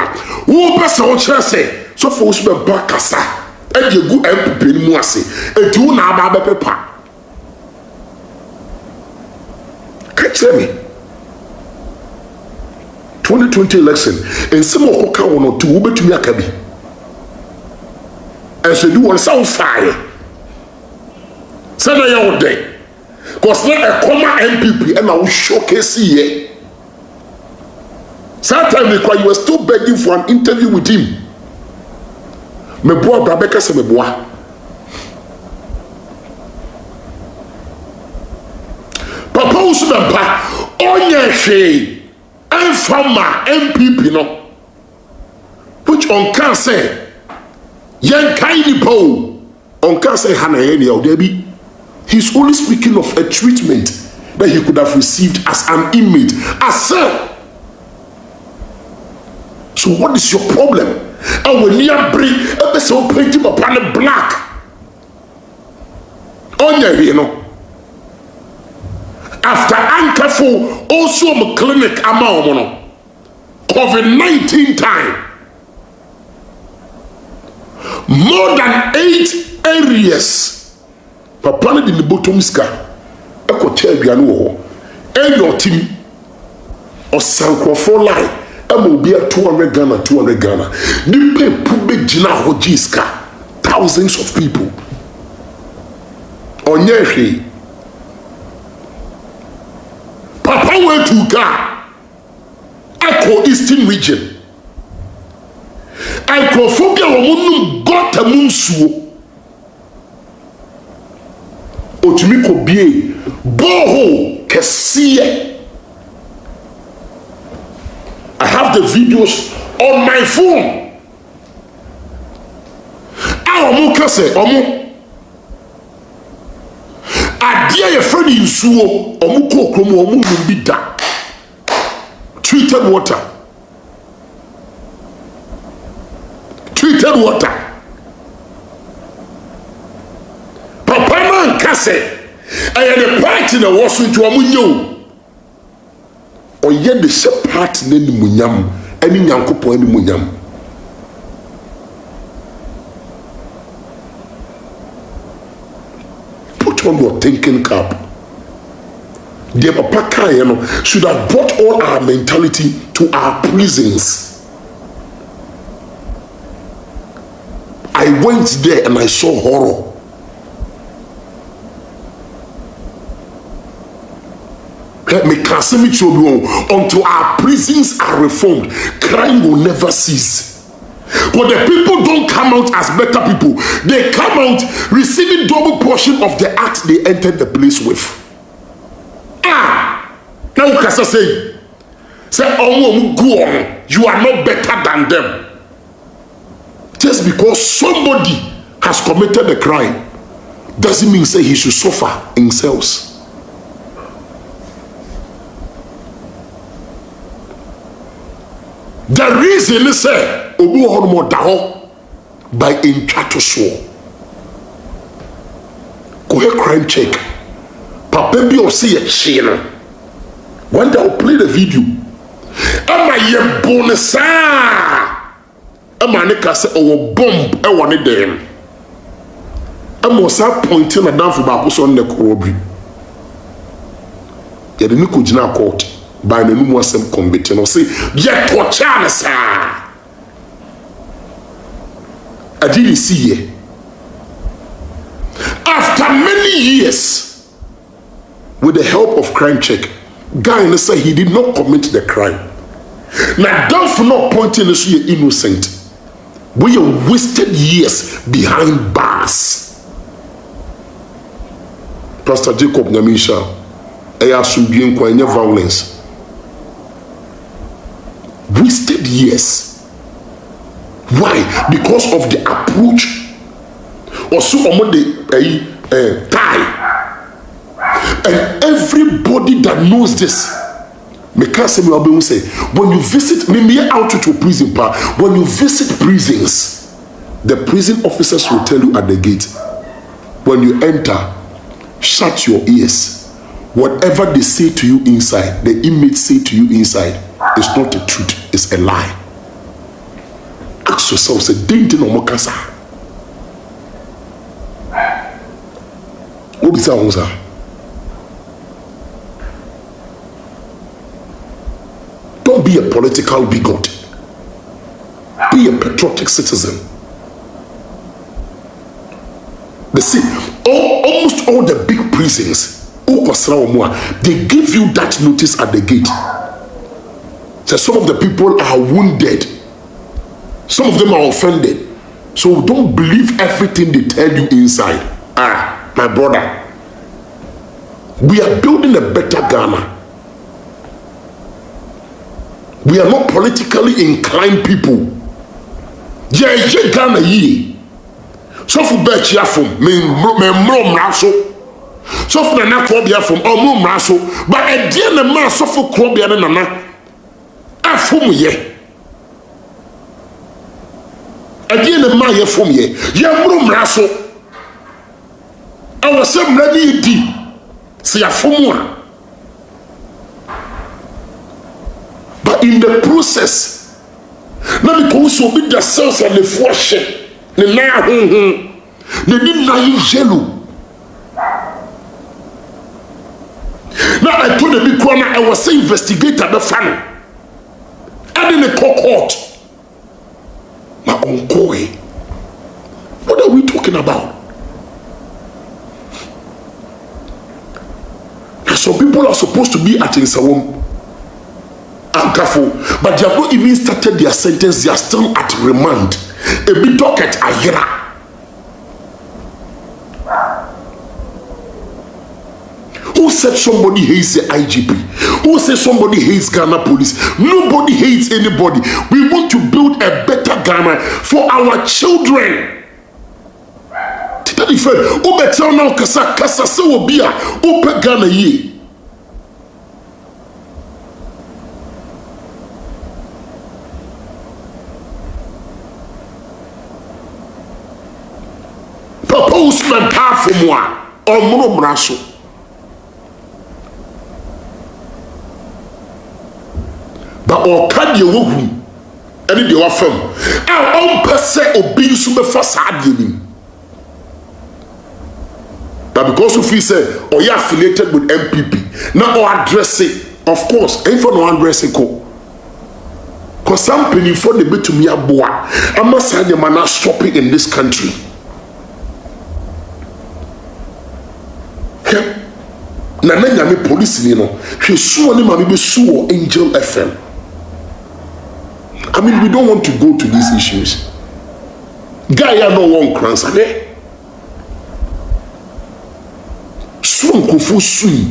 who person say so for us be bakasa e dey go MPP ni mu ase e ti na aba be pepa catch me 2020 election en some okoka wono to wo betumi akabi e so do one sound fire say na your day cause na e comma MPP and na wo showcase here. Sometimes you were still begging for an interview with him. Meboa Brabeka se meboa. Papa Usumempa onye hwe enfama MPP no. Which on can say yen kaini po on can say hana yen ya odebi. He's only speaking of a treatment that he could have received as an inmate. As sir. So what is your problem? And when you bring a person painting upon the black on your you know. After Ankafu also a clinic amount COVID-19 time. More than 8 areas. Papa in the bottom ska. Eko chebiano and your team or Sanko for life. will be at 200 Ghana. The people be jina hojiska. Thousands of people. Onyeshi. Papa went to Ghana. Echo Eastern region. Microphobia womunum got a munsuo. Otumiko bie. Boho kesiye. I have the videos on my phone. say omo adia ye friend nsuo omo ko kromo omo num bi da treated water papa man ka say I the party na was to omo nyo oye de se part na ni munyam ani nyankopon ani munyam. Put on your thinking cap. The papa should have brought all our mentality to our prisons. I went there and I saw horror. Until our prisons are reformed, crime will never cease. But the people don't come out as better people. They come out receiving double portion of the act they entered the place with. Now Kasa say, you are not better than them. Just because somebody has committed a crime doesn't mean say he should suffer himself. The reason is say obu hono daho by intwato so. Go ahead, crime check. Papa bi o say ye chi no. One day I'll play the video. Ama ye bonesa. Ama ne ka say o bomb e wone dem. Ama sa pointing na down for ba so ne krobi. Ye de ni ko gina court. By the new Muslim conviction, or say, yet what chance, I didn't see ye. After many years, with the help of crime check, guy say he did not commit the crime. Now, don't for not pointing us you're innocent. We are wasted years behind bars. Pastor Jacob Nyamisha, I assume being quite violence. Wasted years. Why? Because of the approach or some of the tie. And everybody that knows this, say, when you visit, maybe out to prison, when you visit prisons, the prison officers will tell you at the gate, when you enter, shut your ears. Whatever they say to you inside, the inmates say to you inside, it's not the truth, it's a lie. Ask yourself, say, danger no mokasa. What is that? Don't be a political bigot. Be a patriotic citizen. They see, almost all the big prisons, they give you that notice at the gate. So some of the people are wounded. Some of them are offended. So don't believe everything they tell you inside. My brother, we are building a better Ghana. We are not politically inclined people. Yeah, Ghana ye. So for BERCHIE from me raso. So for the Nakwabia from raso. But a dear man so for Kwabia and Nana. Afum ye. Again the man ye from ye. Yamrum raso. I was some ready deep. See a fumwa. But in the process, now because so be the cells and the flesh, the na the didn't yellow. Now I told the big corner I was saying investigate the family. I didn't court. My uncle, what are we talking about? Some people are supposed to be at Insawam. But they have not even started their sentence. They are still at remand. A bit docket ayera. Who said somebody hates the IGP? Who said somebody hates Ghana police? Nobody hates anybody. We want to build a better Ghana for our children. That is fair. Ube tell now kasa se will be a Upe Ghana ye. Postman powerful moi or mono brasso. But or can you woo any the offer? Our own person or being super facade. But because of he said, or you're affiliated with MPP, now or address it, of course, ain't for no address it. Because some penny for the bit to me a boy. I must have the man shopping in this country. Na nyame police ni no hwe suo ni ma be suo Angel FM. I mean, we don't want to go to these issues. Guy ya no one cancer there. Suo nkofu sui.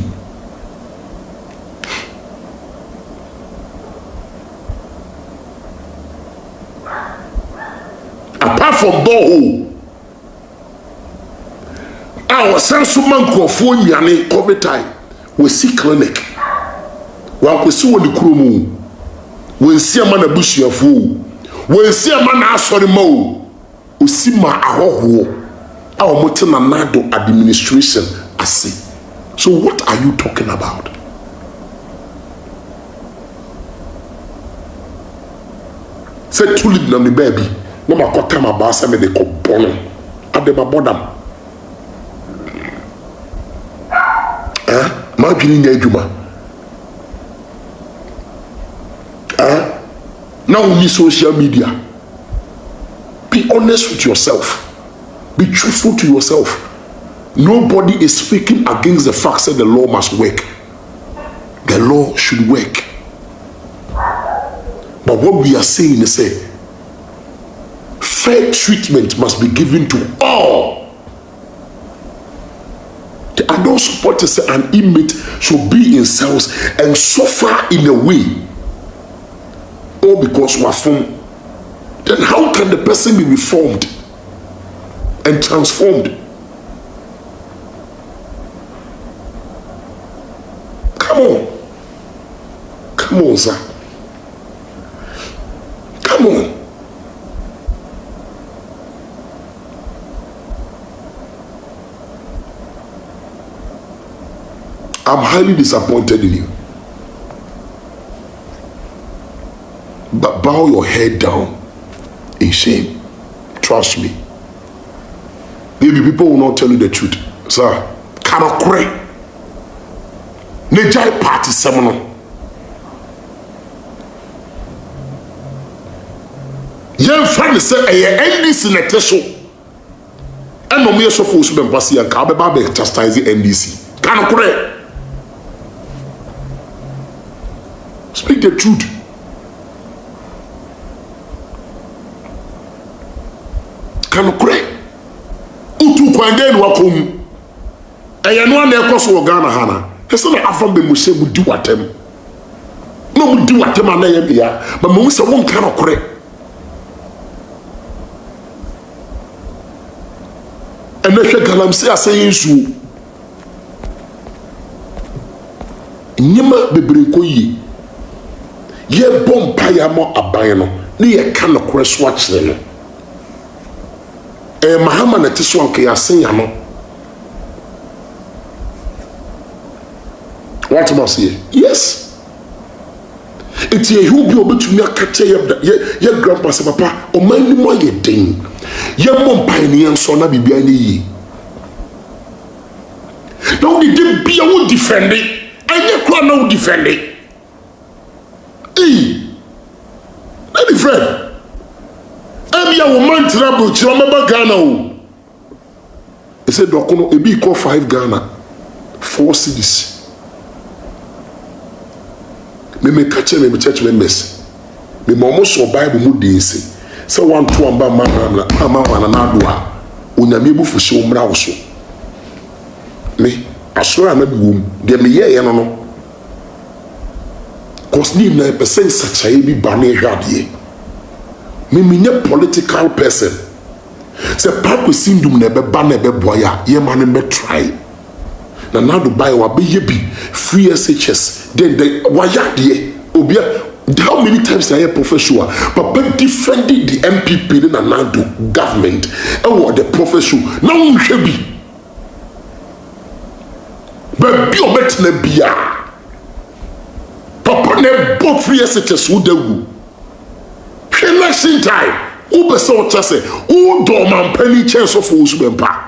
Apart from borehole, our sense of man phone yane COVID time we see clinic. One could see what the crew we see a man a bush of fool. We see a man sorry mo. We see my ahoho. Our motina nado administration I see. So what are you talking about? Say tulip na me baby. No makota ma basa me de ko bono. Ade ma bodam. Ma gini nya adwuma. Now we need social media. Be honest with yourself. Be truthful to yourself. Nobody is speaking against the fact that the law must work. The law should work. But what we are saying is fair treatment must be given to all. The adult supporters an inmate should be in cells and suffer in a way. All because we are from. Then how can the person be reformed and transformed? Come on. Come on, sir. Come on. I'm highly disappointed in you. But bow your head down in shame. Trust me. Maybe people will not tell you the truth. Sir, cannot cry. Nejai party seminar. Young friend say a NDC neteso. And no me so for so be pass here ka be ba be chastise NDC. Cannot cry. Speak the truth. Can cry. Utu kwanden wakom. Eye no na ekoso Ghana hana. Ese na afam be mose budi watem. No budi watem ana ye bia, but mo se won kan cry. Ene hwe galamse asayin su. Nyima bebre koyi. Ye bompa ya mo aban no ne ye ka no kore so akire no mahama na tiso anke ya senya no what must ye yes it's ye who be obetumi akache ye grandpa se papa o man ni mo ye den ye bompa ni en so na bibia ni yi no di bia wo defend it anye kwa na wo defend it. Let me friend. I'm your woman trouble. You remember Ghana? He said, "Dokono, it be call 5 Ghana, 4 cities." Me catch me church members. Me almost so Bible mu dey say. So 1 2 amba ama na do a. Onyame bu fushi umra wo so. Me asoro na bi wom. De me ye no. Cause ni na person such a be bane hwade. Me a political person. Se park sindum na beba na beboya ye man me try na now do buy wa be bi free SHS then the waya de obia how many times I hear professional but defending the MPP na now do government and what the professional now we should be but be obet na bia papa na both free SHS wo dagu election time who be so chase who do man penny chance of who subempa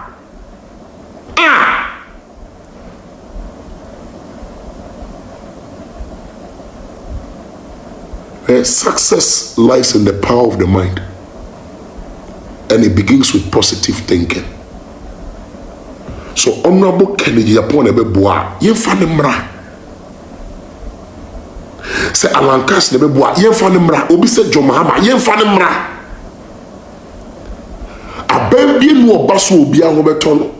success lies in the power of the mind, and it begins with positive thinking. So Honorable Kennedy upon a beboa ye fan mra say alankas ne beboa ye fan mra obi say Jomahama ye fan mra abambie no obaso obi a ho beto no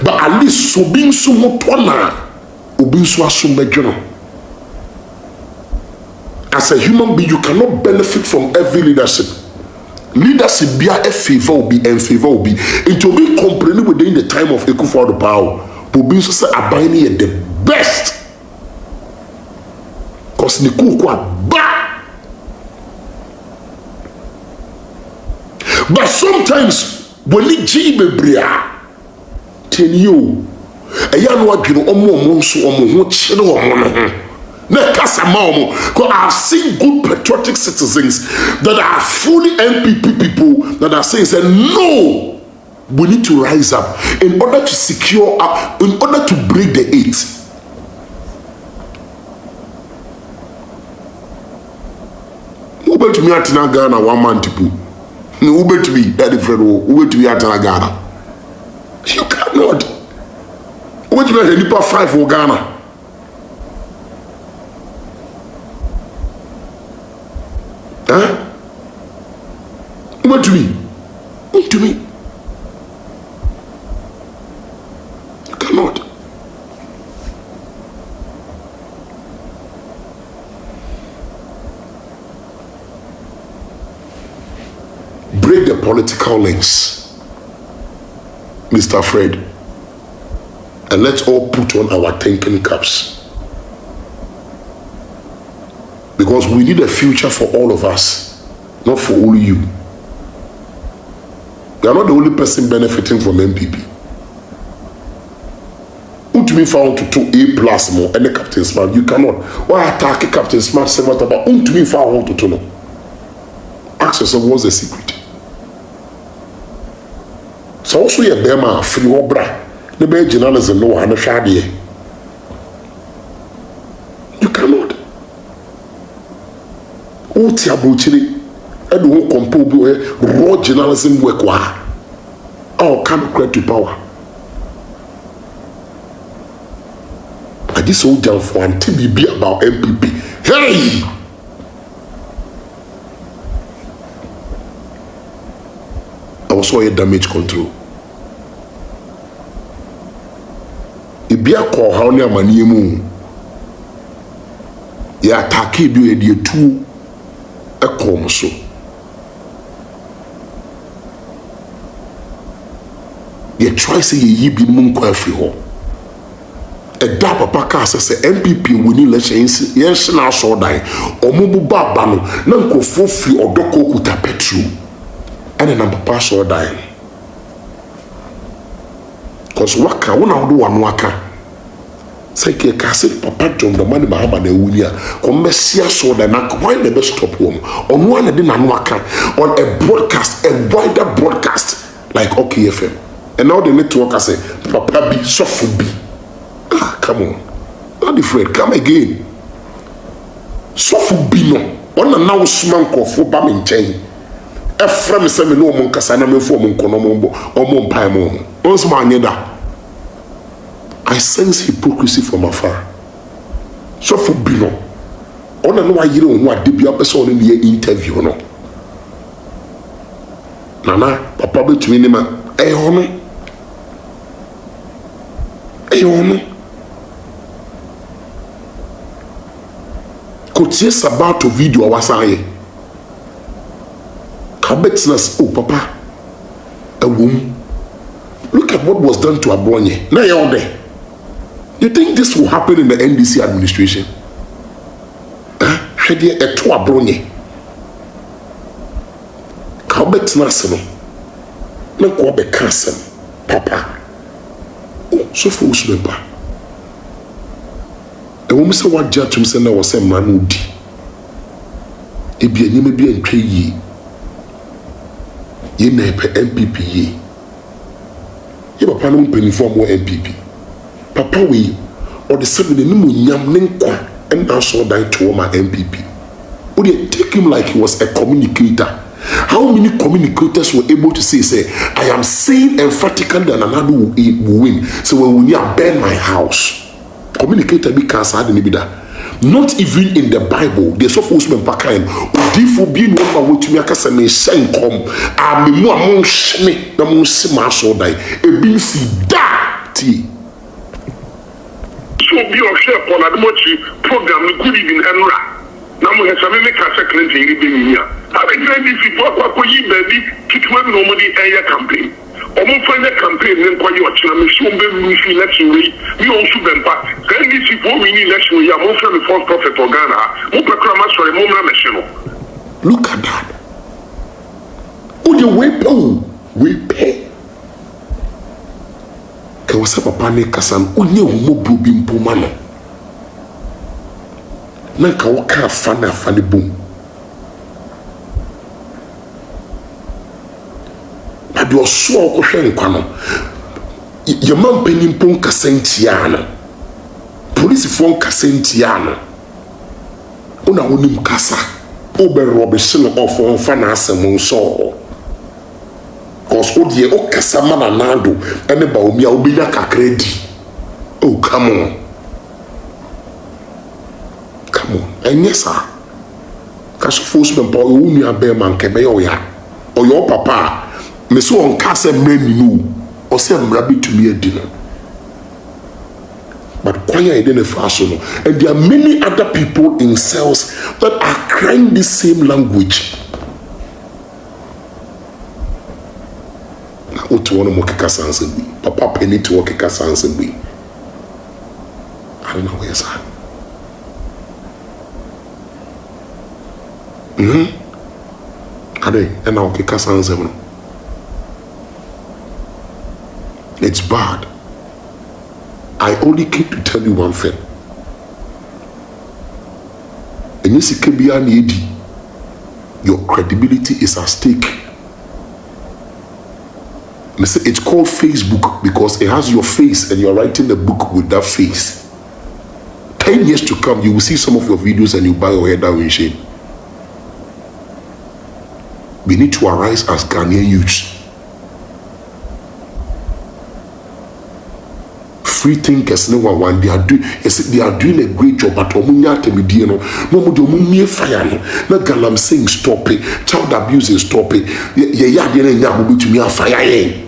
but at least so being so motona obi so asomedwono. As a human being, you cannot benefit from every leadership. Leadership be a favor will be and favor will be. It will be comprehended within the time of Ekufuor power. But being so abiding at the best. Cause Niku ba. But sometimes when you jibe bria, tell you, a young one you omo so omo chino omo. Because I've seen good patriotic citizens that are fully MPP people that are saying, no, we need to rise up in order to secure, in order to break the 8. Who bet me at Ghana 1 man people? Who bet me that different? Who bet me at Ghana? You cannot. Who bet me at Nipa 5 for Ghana? Huh? What to me? What to me? You cannot. Break the political links, Mr. Fred, and let's all put on our thinking caps. Because we need a future for all of us, not for only you. You are not the only person benefiting from MPP. Who to me found to 2A+ more and the Captain Smart? You cannot. Why attack Captain Smart? About who to me found to know? Ask yourself, what's the secret? So also your Bema free obra. The Bay journalism no one shady. You cannot. Uti abuchiri edu ho kompo bi raw journalism work wa all come credit to power I just hold down for anti be about MPP. Hey, I was all damage control e be a call how near mani mu ya attack bi e die tu come so you try say ye be mun kwa free ho e da papa ka say MPP woni elections yes na so dan omubu baba no na nkofo free odoko kuta petrol ene na papa so dan cause waka wona wodo wano aka say ke kase papa John the man Mahama na ewunia commercial so that na why the best stop home on one dey na no aka on a broadcast, a wider broadcast like OKFM, and now the network say papa be suffer be come on, not afraid, come again suffer be no on now sman ko for ba me nchen e frame say me no mo nkasa na me fo mo nkono mo o mo mpai mo once ma anyeda. I sense hypocrisy from afar. So for Bino, on no why you don't want to be a person in the interview, no. Nana, papa between him, honor. koties about to video wasaye kabetnas oh papa a womb. Look at what was done to Abronye. Now you're there. You think this will happen in the NDC administration? Should you to Abronye? Kabetnas no Kobe Castle, Papa. Oh, so fools remember. A woman said what judge him said was a man who did. It be a name be a tree ye. Ye never MPP ye. Ye papa no penny for more MPP. Papa we or the 7 yam ninkwa and also die to my MPP. Would you take him like he was a communicator? How many communicators were able to say, I am saying emphatically that another will win. So when we are burn my house, communicator be cancer be that. Not even in the Bible, the Sophosman Pakain, or being one way to make us a nation come, I mean, no among me, the most marshal die, a BC da tea. So be of share for the much program, good evening, and now we have some make a second thing here. I think this is what you baby, keep when normally air campaign. Almost find a campaign, then quite your channel, so we election rate. We also been back. Then this is what we need election. We are more from the false prophet for Ghana. Look at that. Oh, the we pay. Can we say Papa ne Kasan? Only who mo bubim pomano. Na ka waka fana fali boom. But you so question kwano. Your man penim pon kasentiana. Police phone kasentiana. Una wonim kasa. Obe robishin of on fana asem so. Cause odie o kasa mana nado ene ba omi a obinya kakredi. Oh come on. Come on. And yes sir. Kaso force me boy unu abe man kebe yo ya. O your papa me so on kasa mreni no. O se mrabi to me adina. But kwanya idene faso no. And there are many other people in cells that are crying the same language. To one more kika and be Papa penny to work kika and be. I don't know where's that. Ade and now kika and it's bad. I only came to tell you one thing. And you see KBA your credibility is at stake. It's called Facebook because it has your face and you're writing the book with that face. 10 years to come, you will see some of your videos and you buy your head down in shame. We need to arise as Ghanaian youths. Free thinkers, no one they are doing a great job, but Omunya Temidiano, no more fire. No Galam saying stop it, child abusing stop it. Yeah, to me a fire.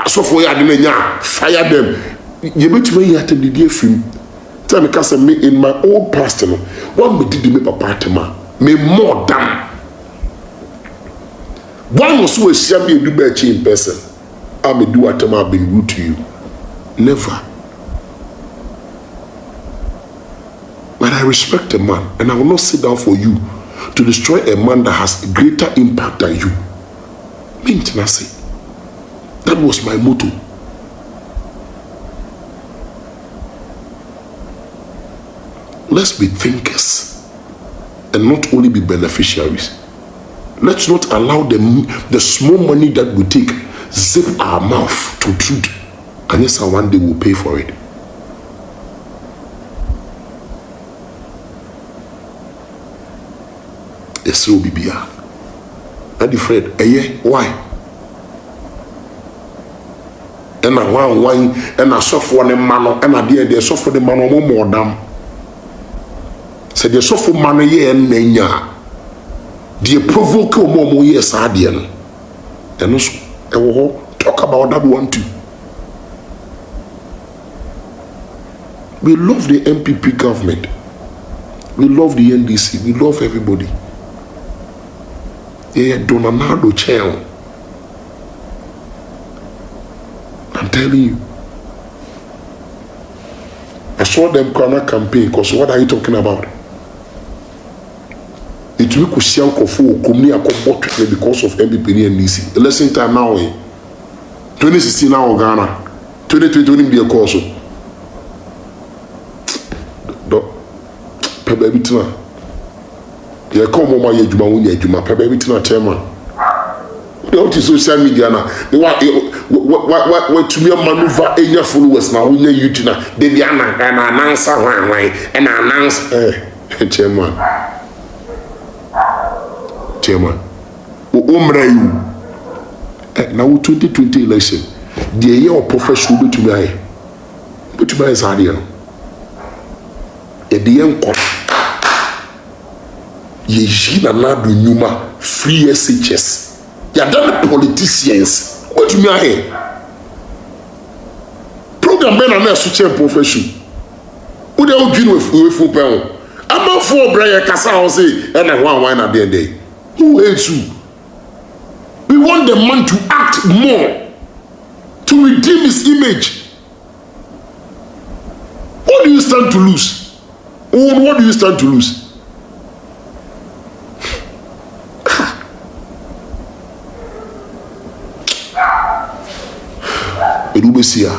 So for ya fire them. You bet me at the dear film. Tell me, cause me in my old pastor, one me did me papa me more than one was so a shame you do BERCHIE in person. I may do what I've been rude to you. Never. But I respect a man, and I will not sit down for you to destroy a man that has greater impact than you. Maintenance. That was my motto. Let's be thinkers and not only be beneficiaries. Let's not allow the small money that we take zip our mouth to truth. And yes, one day we'll pay for it. Yes, will be here. And the Fred, why? And I want wine and I suffer one man and I dear they suffer the man more damn. Said they suffer man ye and nenya. They provoke more years adian. And also I will talk about that one too. We love the MPP government. We love the NDC. We love everybody. Yeah, Donanado Channel. I'm telling you. I saw them corner campaign because what are you talking about? It will be because of MPP and NDC. Election time now, 2016 now Ghana, 2020 be a course. Baby tina. You come on my Juma when you Juma, baby tina chairman. What is social media now? What to be a maneuver in your followers now? We know you tina. They be an announcer and announce chairman. Chairman. Umra you. Now 2020 election. The year of professional to me. But to me is hard. The young cop. Ye na nado nyuma free SHS. Ya done politicians. What do you mean? Program ben na switch profession. Who dey ogin we full pen. Am for brother kasa ho say e na one na dey dey. Who hates you? We want the man to act more to redeem his image. What do you stand to lose? What do you stand to lose? Edubesia.